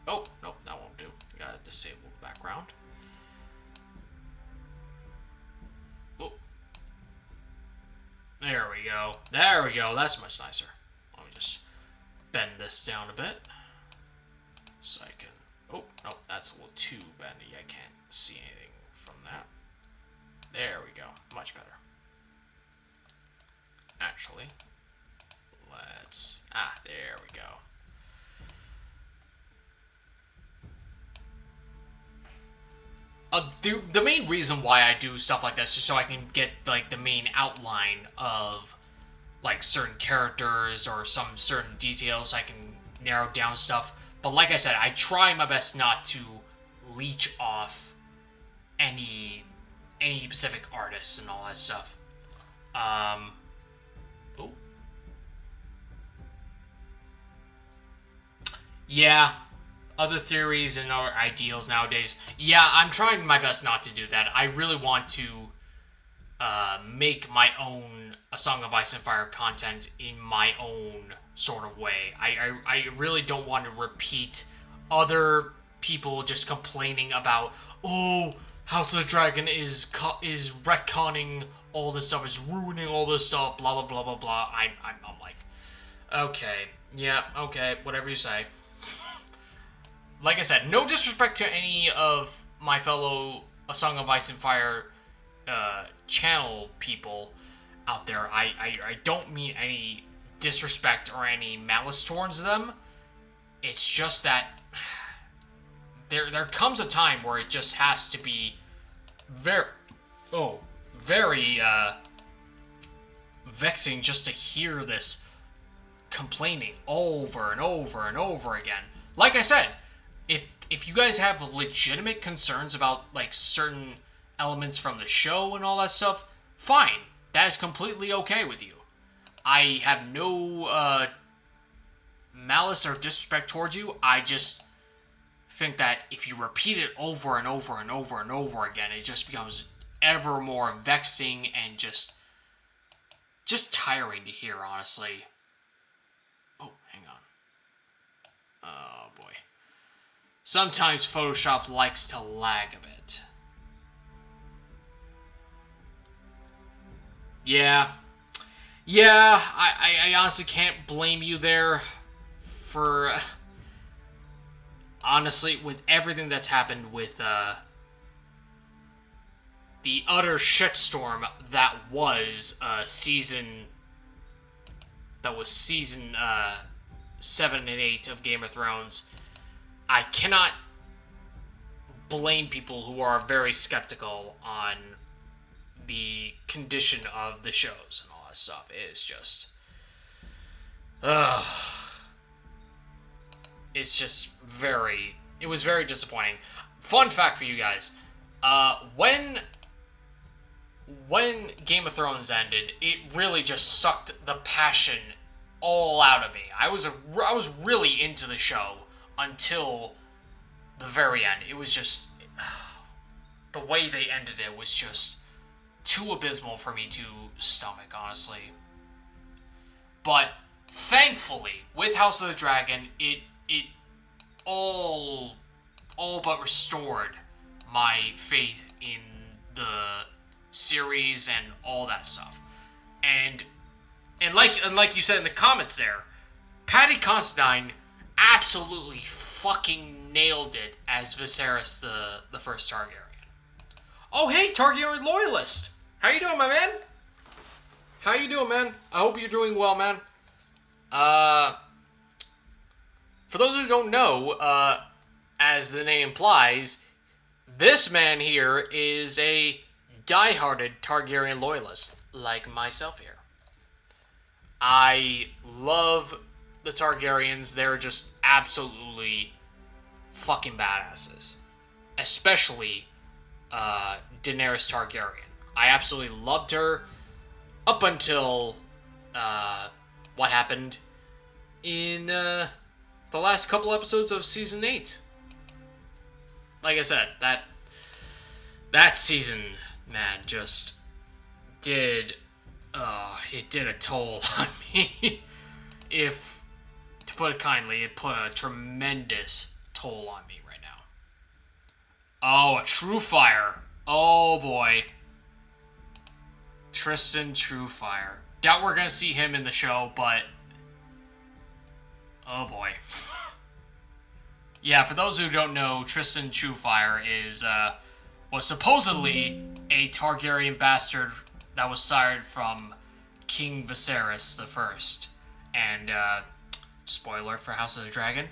Oh, nope, that won't do. Gotta disable the background. Oh. There we go. There we go. That's much nicer. Let me just bend this down a bit. So I can... Oh, nope, that's a little too bendy. I can't see anything from that. There we go. Much better. Actually, let's... Ah, there we go. The main reason why I do stuff like this is so I can get like the main outline of like certain characters or some certain details. So I can narrow down stuff. But like I said, I try my best not to leech off any specific artists and all that stuff. Oh. Yeah. Other theories and other ideals nowadays. Yeah, I'm trying my best not to do that. I really want to make my own A Song of Ice and Fire content in my own sort of way. I really don't want to repeat other people just complaining about, oh, House of the Dragon is retconning all this stuff, is ruining all this stuff, blah, blah, blah, blah, blah. I'm like, okay, yeah, okay, whatever you say. Like I said, no disrespect to any of my fellow A Song of Ice and Fire channel people out there. I don't mean any disrespect or any malice towards them. It's just that there comes a time where it just has to be very vexing just to hear this complaining over and over and over again. Like I said, if you guys have legitimate concerns about like certain elements from the show and all that stuff, fine. That is completely okay with you. I have no malice or disrespect towards you. I just think that if you repeat it over and over and over and over again, it just becomes ever more vexing and just tiring to hear, honestly. Oh, hang on. Oh, boy. Sometimes Photoshop likes to lag a bit. Yeah, I honestly can't blame you there for... honestly, with everything that's happened with the utter shitstorm that was season 7 and 8 of Game of Thrones, I cannot blame people who are very skeptical on the condition of the shows and all that stuff. It's just... it's just very... it was very disappointing. Fun fact for you guys. When Game of Thrones ended, it really just sucked the passion all out of me. I was really into the show until the very end. It was just... the way they ended it was just too abysmal for me to stomach, honestly. But thankfully, with House of the Dragon, it all but restored my faith in the series and all that stuff. And like you said in the comments there, Paddy Considine absolutely fucking nailed it as Viserys the first Targaryen. Oh, hey, Targaryen loyalist. How you doing, my man? How you doing, man? I hope you're doing well, man. For those who don't know, as the name implies, this man here is a die-hearted Targaryen loyalist, like myself here. I love the Targaryens. They're just absolutely fucking badasses. Especially Daenerys Targaryen. I absolutely loved her up until what happened in the last couple episodes of Season 8. Like I said, that season, man, just did... it did a toll on me. If, to put it kindly, it put a tremendous toll on me right now. Oh, a Truefire. Oh, boy. Tristan Truefire. Doubt we're going to see him in the show, but... oh, boy. Yeah, for those who don't know, Tristan Truefire was supposedly a Targaryen bastard that was sired from King Viserys I. And, spoiler for House of the Dragon,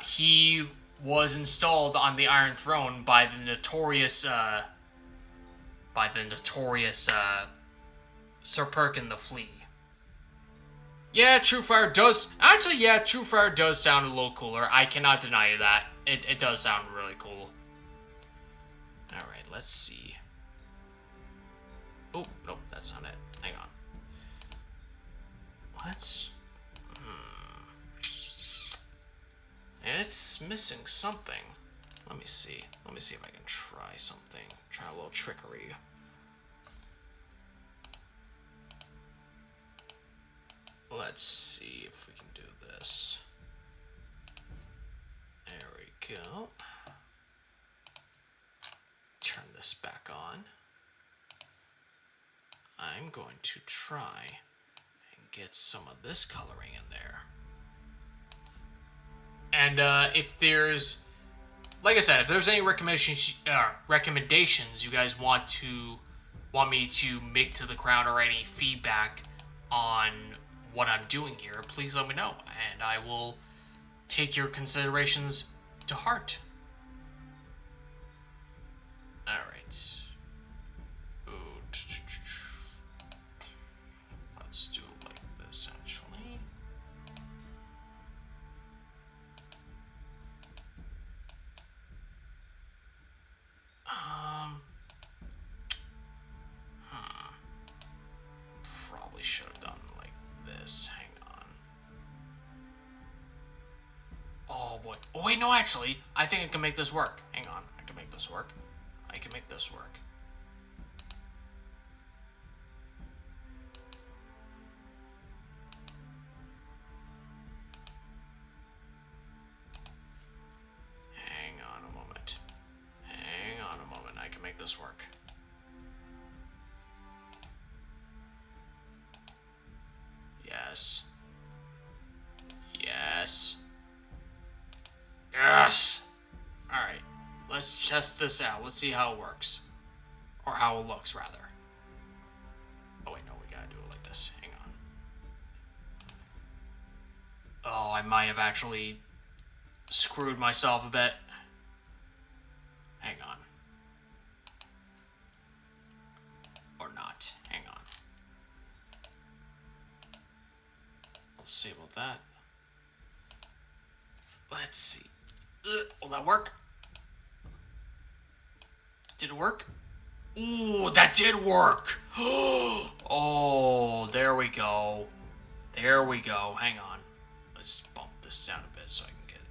he was installed on the Iron Throne by the notorious Sir Perkin the Flea. Yeah, Truefire does... actually, yeah, Truefire does sound a little cooler. I cannot deny you that. It does sound really cool. Alright, let's see. Oh, nope, that's not it. Hang on. What's... it's missing something. Let me see. Let me see if I can try something. Try a little trickery. Let's see if we can do this. There we go. Turn this back on. I'm going to try and get some of this coloring in there. And if there's, like I said, if there's any recommendations you guys want me to make to the crown, or any feedback on what I'm doing here, please let me know, and I will take your considerations to heart. Alright. Let's do it like this, actually. Probably should have done like this. Hang on. Oh boy. Oh wait, no, actually, I think I can make this work. Hang on, I can make this work. I can make this work. Hang on a moment. Hang on a moment. I can make this work. Yes. Yes. Yes! Alright. Let's test this out. Let's see how it works. Or how it looks, rather. Oh, wait, no, we gotta do it like this. Hang on. Oh, I might have actually screwed myself a bit. Hang on. Or not. Hang on. Let's see about that. Let's see. Will that work? Did it work? Ooh, that did work! Oh, there we go. There we go. Hang on. Let's bump this down a bit so I can get it.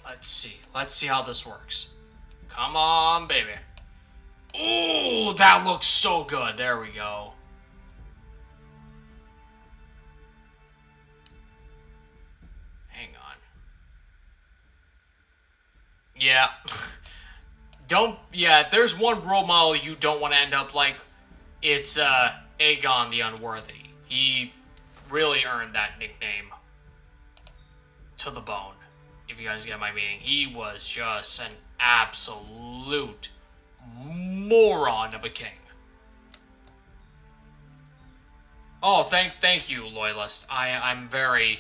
Let's see. Let's see how this works. Come on, baby. Ooh, that looks so good. There we go. Hang on. Yeah. Yeah, there's one role model you don't want to end up like. It's Aegon the Unworthy. He really earned that nickname to the bone. If you guys get my meaning, he was just an absolute moron of a king. Oh, thank you, loyalist. I'm very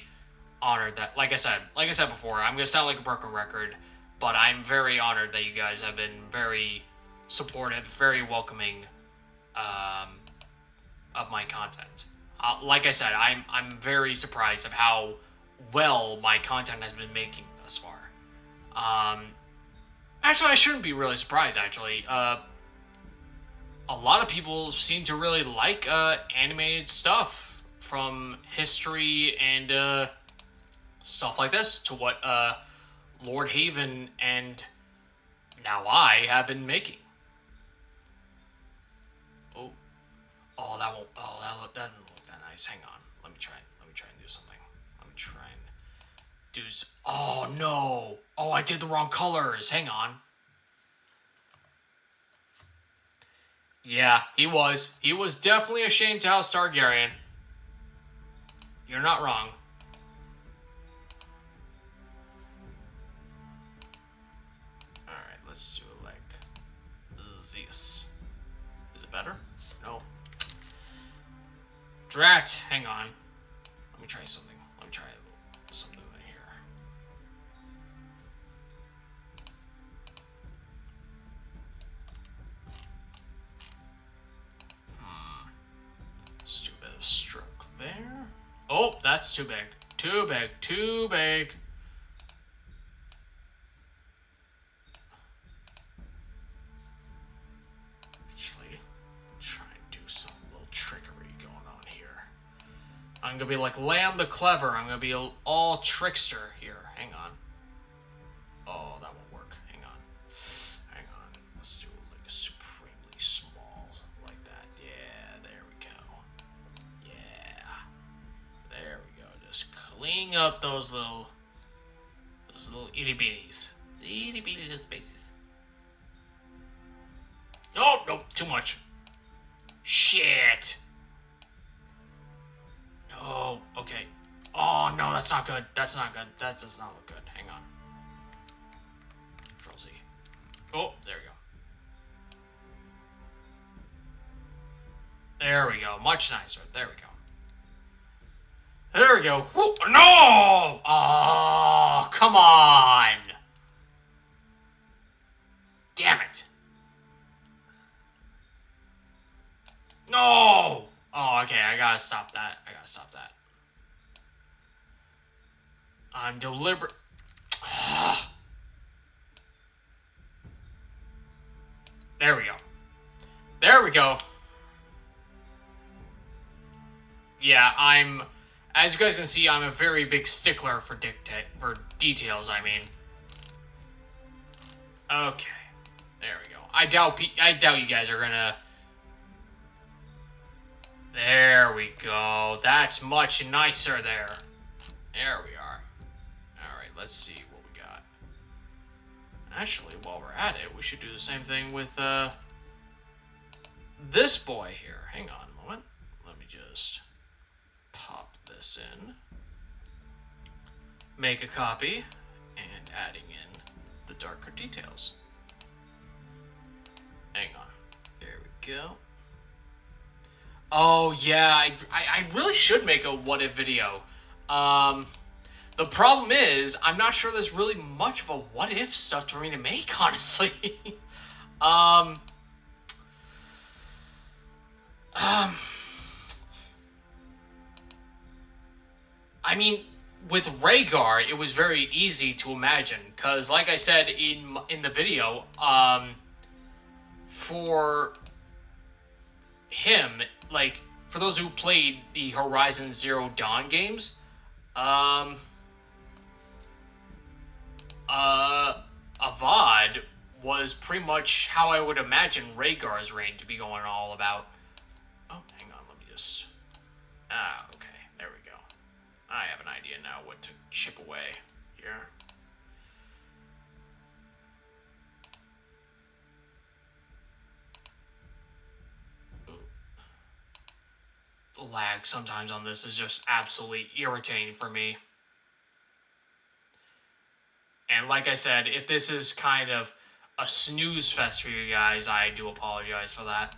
honored that, like I said before, I'm gonna sound like a broken record, but I'm very honored that you guys have been very supportive, very welcoming of my content. Like I said, I'm very surprised of how well my content has been making thus far. Actually, I shouldn't be really surprised, actually. A lot of people seem to really like animated stuff from history and stuff like this to what Lord Haven and now I have been making. Oh, that won't. Oh, that doesn't look that nice. Hang on. Let me try and do something. Let me try and do. Oh no! Oh, I did the wrong colors. Hang on. Yeah, he was. He was definitely ashamed to House Targaryen. You're not wrong. Alright, let's do it like this. Is it better? No. Drat! Hang on. Let me try something. Let me try something here. Let's do a bit of stroke there. Oh, that's too big. Too big. Too big. Actually, try and do some little trickery going on here. I'm gonna be like Lamb the Clever. I'm gonna be all trickster here. Hang on. Oh, that won't work. Hang on. Hang on. Let's do it like supremely small. Like that. Yeah, there we go. Yeah. There we go. Just clean up those little itty bitties. Itty bitty little spaces. Oh, no, too much. Shit. No, okay. Oh, no, that's not good. That's not good. That does not look good. Hang on. Control Z. There we go. Much nicer. There we go. There we go. Woo! No! Oh, come on! Damn it. No! Oh, okay. I gotta stop that. I'm deliberate. There we go. There we go. Yeah, as you guys can see, I'm a very big stickler for details, I mean. Okay. There we go. I doubt you guys are gonna... There we go. That's much nicer there. There we are. Alright, let's see what we got. Actually, while we're at it, we should do the same thing with, this boy here. Hang on a moment. Let me just pop this in. Make a copy. And adding in the darker details. Hang on. There we go. Oh, yeah. I really should make a what-if video. The problem is, I'm not sure there's really much of a what-if stuff for me to make, honestly. I mean, with Rhaegar, it was very easy to imagine, because, like I said in the video, for him, like, for those who played the Horizon Zero Dawn games, Avad was pretty much how I would imagine Rhaegar's reign to be going all about. Oh, hang on, let me just... okay, there we go. I have an idea now what to chip away here. The lag sometimes on this is just absolutely irritating for me. And like I said, if this is kind of a snooze fest for you guys, I do apologize for that.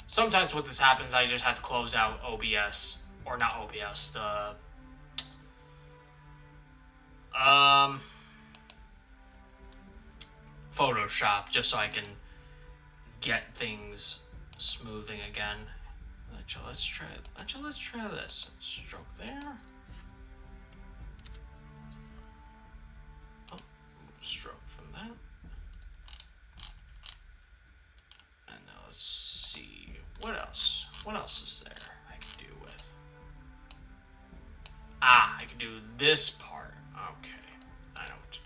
Sometimes when this happens, I just have to close out OBS. Or not OBS, the... Photoshop, just so I can get things smoothing again. Let's try this. Stroke there. Oh, stroke from that. And now let's see. What else? What else is there I can do with? I can do this part. Okay. I know what to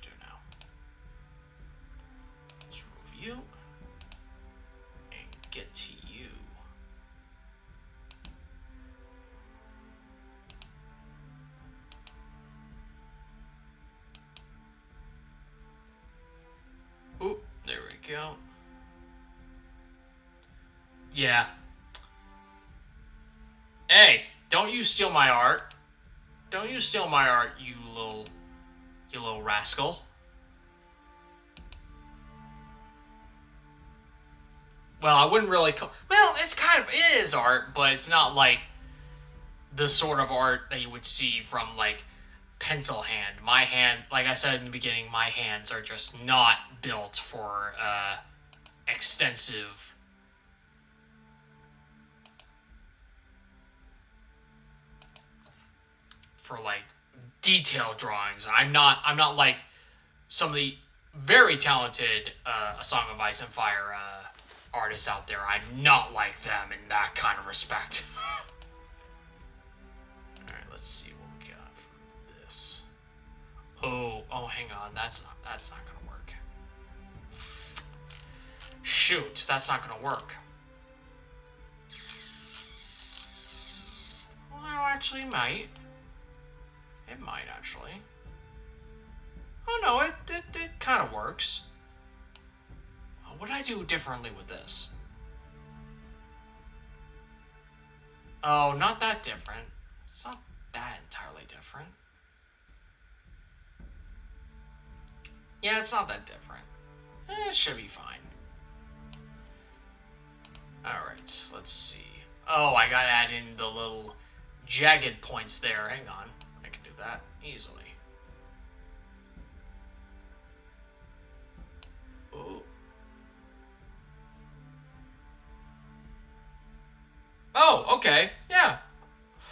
do now. Let's remove you. And get to you. Oop, there we go. Yeah. Hey, don't you steal my art. Don't you steal my art, you little rascal. Well, I wouldn't really call... Well, it is art, but it's not like the sort of art that you would see from, like, pencil hand. My hand, like I said in the beginning, my hands are just not built for extensive like detailed drawings. I'm not like some of the very talented A Song of Ice and Fire artists out there. I'm not like them in that kind of respect. Alright, let's see what we got from this. Oh, hang on. That's not gonna work. Shoot, that's not gonna work. Well, actually, it might. It might, actually. Oh, no, it kind of works. What did I do differently with this? Oh, not that different. It's not that entirely different. Yeah, it's not that different. It should be fine. Alright, let's see. Oh, I gotta add in the little jagged points there. Hang on. I can do that easily. Oh. Oh, okay. Yeah.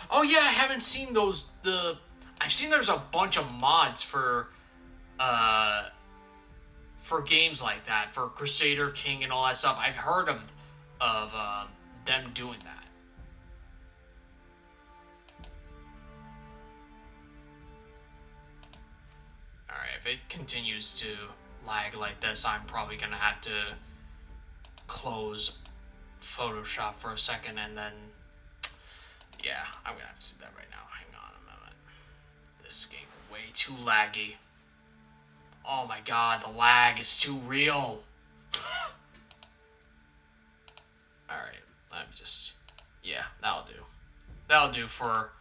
Oh, yeah, I haven't seen those, I've seen there's a bunch of mods for games like that, for Crusader King and all that stuff. I've heard of them doing that. Alright, if it continues to lag like this, I'm probably gonna have to close Photoshop for a second, and then yeah, I'm gonna have to do that right now. Hang on a moment. This game is way too laggy. Oh my god, the lag is too real. Alright, let me just... Yeah, that'll do. That'll do for...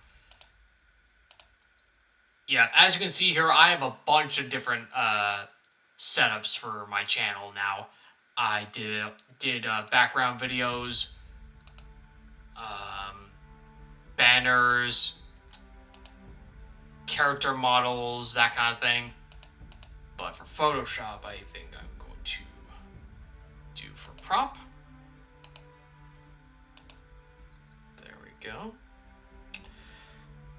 Yeah, as you can see here, I have a bunch of different setups for my channel now. I did background videos, banners, character models, that kind of thing. But for Photoshop, I think I'm going to do for prop. There we go.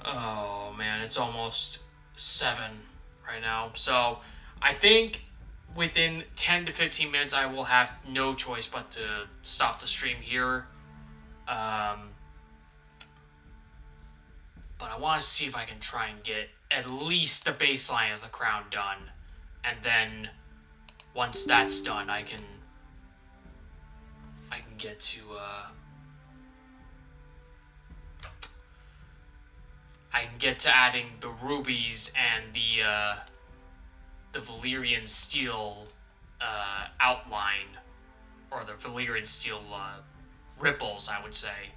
Oh man, it's almost 7 right now. So I think within 10 to 15 minutes, I will have no choice but to stop the stream here. But I want to see if I can try and get at least the baseline of the crown done. And then once that's done, I can get to adding the rubies and the Valyrian steel outline, or the Valyrian steel ripples, I would say,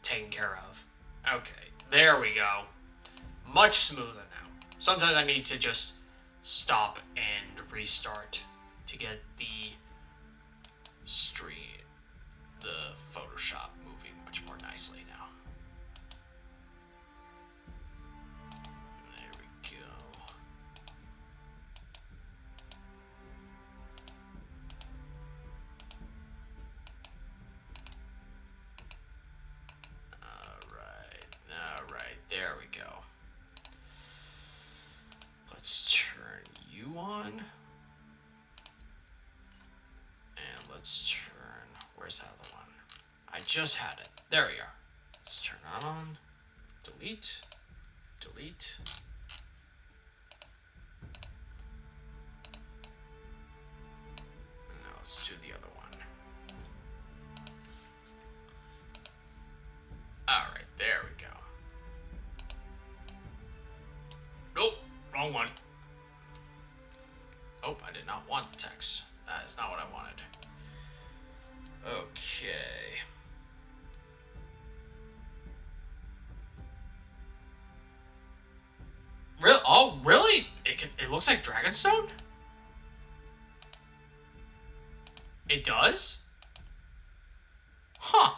taken care of. Okay, there we go. Much smoother now. Sometimes I need to just stop and restart to get the stream, the Photoshop moving much more nicely now. There we go. Alright, there we go. Let's turn you on. And let's turn, where's that other one? I just had it. There we are. Let's turn that on. Delete. Delete. Now let's do the other one. Alright, there we go. Nope, wrong one. Oh, I did not want the text. That is not what I wanted. Okay. Oh, really? It looks like Dragonstone? It does? Huh.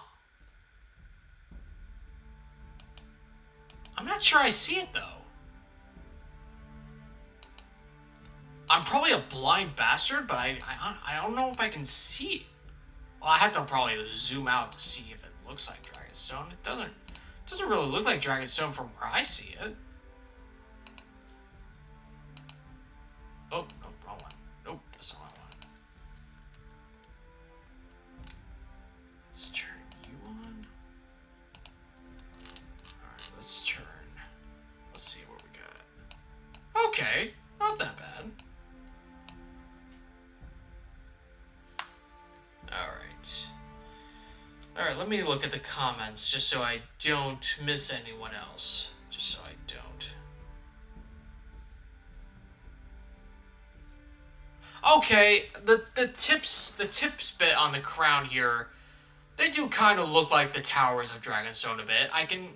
I'm not sure I see it, though. I'm probably a blind bastard, but I don't know if I can see it. Well, I have to probably zoom out to see if it looks like Dragonstone. It doesn't really look like Dragonstone from where I see it. Oh, no, wrong one. Nope, that's not what I want. Let's turn you on. Alright, let's turn. Let's see what we got. Okay, not that bad. Alright. Alright, let me look at the comments just so I don't miss anyone else. Just so I don't. Okay, the tips bit on the crown here, they do kind of look like the towers of Dragonstone a bit. I can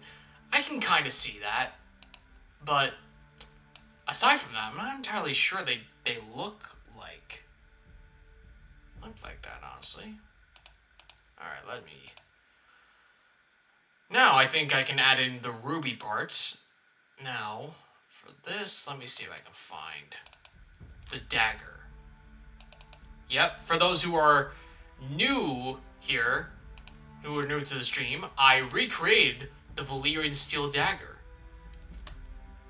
kind of see that. But aside from that, I'm not entirely sure they they look like that, honestly. Alright, let me... Now I think I can add in the ruby parts. Now, for this, let me see if I can find the dagger. Yep, for those who are new here, who are new to the stream, I recreated the Valyrian steel dagger.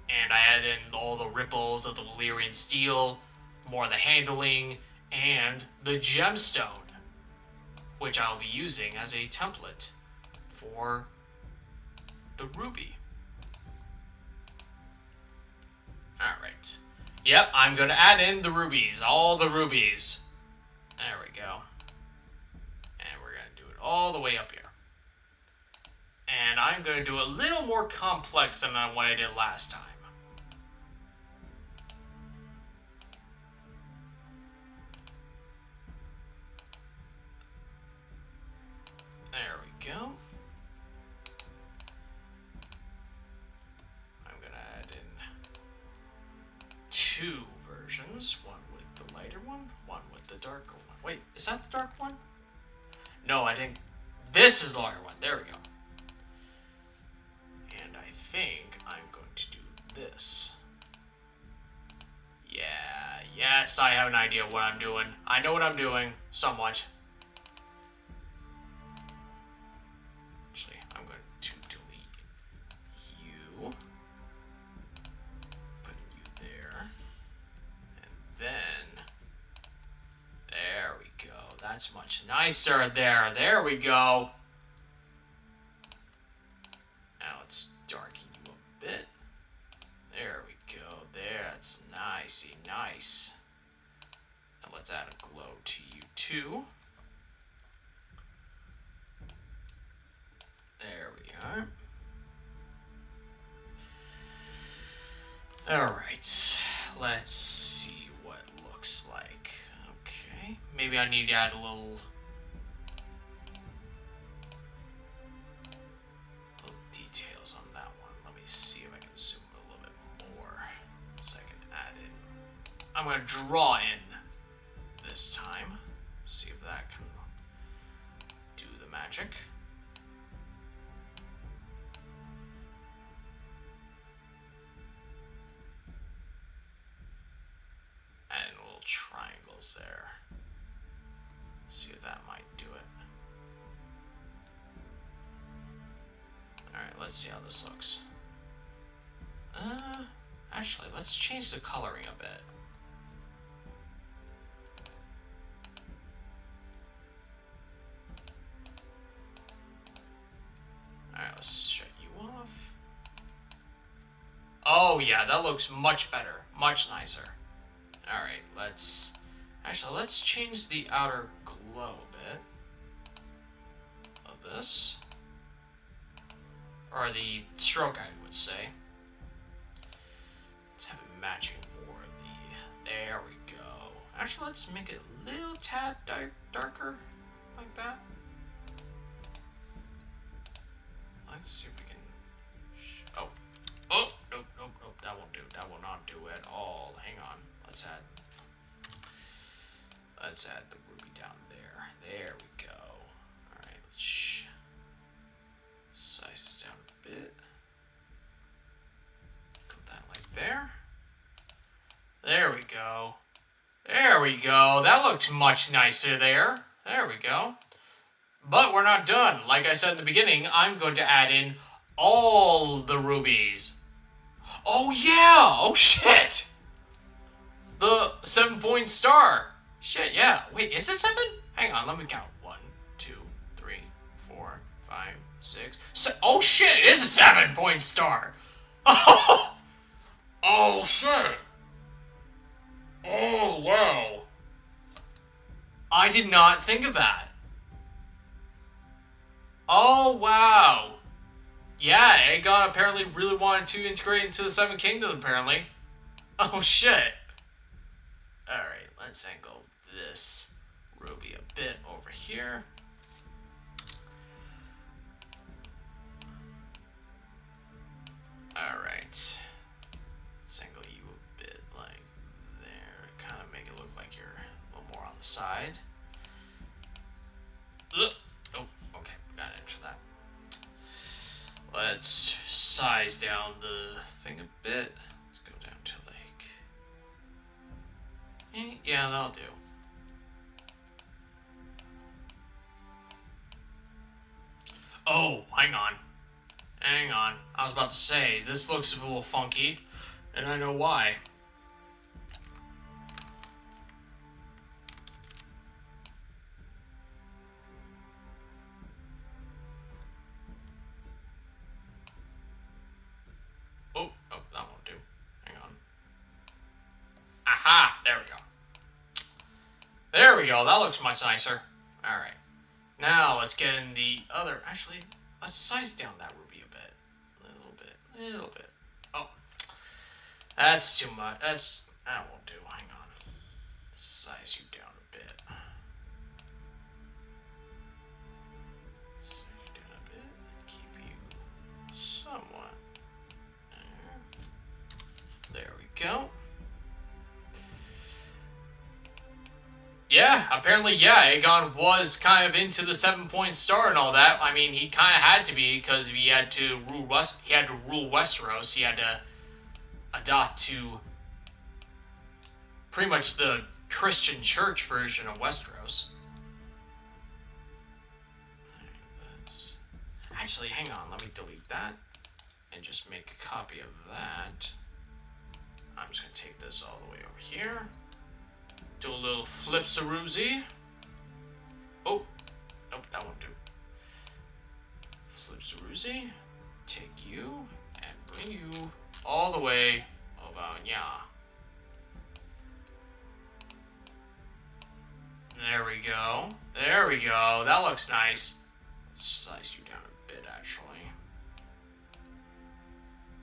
And I added in all the ripples of the Valyrian steel, more of the handling, and the gemstone, which I'll be using as a template for the ruby. Alright. Yep, I'm going to add in the rubies, all the rubies. There we go. And we're going to do it all the way up here. And I'm going to do a little more complex than what I did last time. There we go. I'm going to add in 2 versions. One with the lighter one with the darker one. Wait, is that the dark one? No, I didn't. This is the lighter one. There we go. And I think I'm going to do this. Yeah, yes, I have an idea what I'm doing. I know what I'm doing, somewhat. Actually, I'm going to delete you. Putting you there. And then, there we go. That's much nicer there. There we go. Now let's darken you a bit. There we go. There, that's nicey nice. Now let's add a glow to you too. There we are. Alright, let's see what it looks like. Okay, maybe I need to add a little details on that one. Let me see if I can zoom a little bit more so I can add in. I'm going to draw in this time. See if that can do the magic. Add in little triangles there. See if that might do it. Alright, let's see how this looks. Actually, let's change the coloring a bit. Alright, let's shut you off. Oh yeah, that looks much better. Much nicer. Alright, let's change the outer glow a bit of this. Or the stroke, I would say. Let's have it matching more of the... There we go. Actually, let's make it a little tad darker, like that. Let's see if we can... Oh, nope, that won't do. That will not do at all. Hang on. Let's add the ruby down there. There we go. Alright, let's size this down a bit. Put that like there. There we go. There we go. That looks much nicer there. There we go. But we're not done. Like I said in the beginning, I'm going to add in all the rubies. Oh yeah! Oh shit! The 7-point star. Shit, yeah. Wait, is it 7? Hang on, let me count. 1, 2, 3, 4, 5, 6. Oh shit, it is a 7-point star. Oh, oh shit. Oh wow. I did not think of that. Oh wow. Yeah, Aegon apparently really wanted to integrate into the Seven Kingdoms, apparently. Oh shit. Alright, let's angle this ruby a bit over here. Alright. Let's angle you a bit like there. Kind let's size down the thing a bit. Let's go down to like, yeah, that'll do. Oh, hang on. Hang on. I was about to say, this looks a little funky, and I know why. Oh, that won't do. Hang on. Aha! There we go. There we go. That looks much nicer. Alright. Now, let's get in the other... Actually, let's size down that ruby a bit. A little bit. Oh. That's too much. That won't do. Hang on. Size you down a bit. Size you down a bit. Keep you somewhat there. There we go. Yeah, apparently, yeah, Aegon was kind of into the 7-point star and all that. I mean, he kind of had to be, because he had to rule Westeros. He had to adopt to pretty much the Christian church version of Westeros. Actually, hang on, let me delete that and just make a copy of that. I'm just going to take this all the way over here. Do a little flip-saroozy. Oh, nope, that won't do. Flip-saroozy. Take you and bring you all the way over here. There we go. There we go. That looks nice. Let's size you down a bit, actually.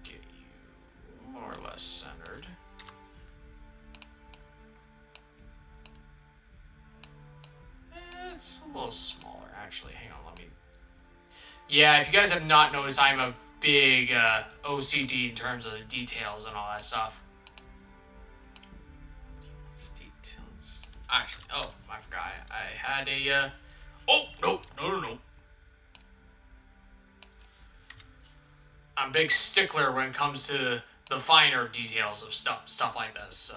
Get you more or less centered. It's a little smaller, actually. Hang on, let me... Yeah, if you guys have not noticed, I'm a big OCD in terms of the details and all that stuff. Details. Actually, oh, I forgot. I had a... Oh, no. I'm a big stickler when it comes to the finer details of stuff like this, so...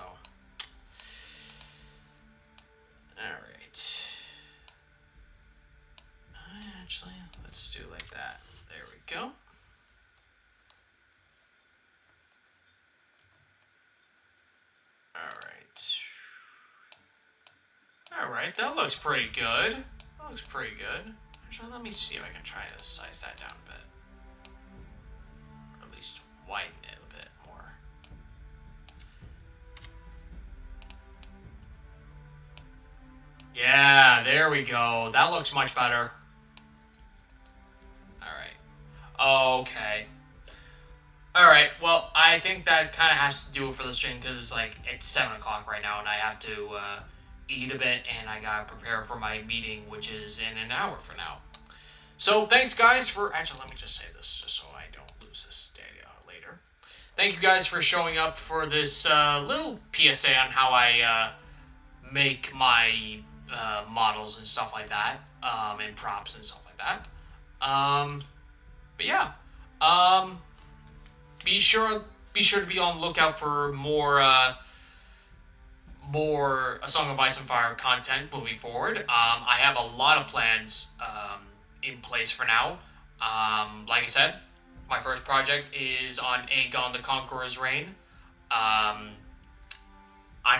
Alright. Actually, let's do like that. There we go. Alright, that looks pretty good. That looks pretty good. Actually, let me see if I can try to size that down a bit. Or at least widen it a bit more. Yeah, there we go. That looks much better. Okay. Alright, well, I think that kind of has to do it for the stream, because it's 7 o'clock right now, and I have to eat a bit, and I gotta prepare for my meeting, which is in an hour from now. So, thanks, guys, for... Actually, let me just say this, just so I don't lose this data later. Thank you guys for showing up for this little PSA on how I make my models and stuff like that, and props and stuff like that. But yeah, be sure to be on the lookout for more A Song of Ice and Fire content moving forward. I have a lot of plans in place for now. Like I said, my first project is on Aegon the Conqueror's reign. I'm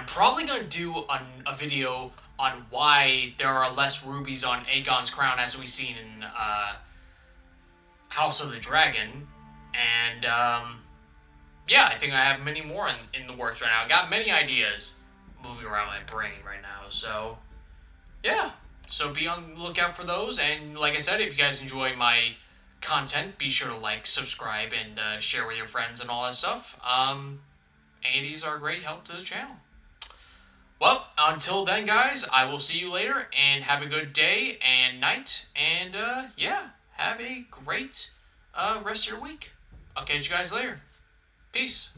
probably going to do a video on why there are less rubies on Aegon's crown as we've seen in House of the Dragon, and yeah, I think I have many more in the works right now. I got many ideas moving around my brain right now, so yeah, so be on the lookout for those. And like I said, if you guys enjoy my content, be sure to like, subscribe, and share with your friends and all that stuff. Any of these are a great help to the channel. Well, until then, guys, I will see you later, and have a good day and night, and yeah, have a great rest of your week. I'll catch you guys later. Peace.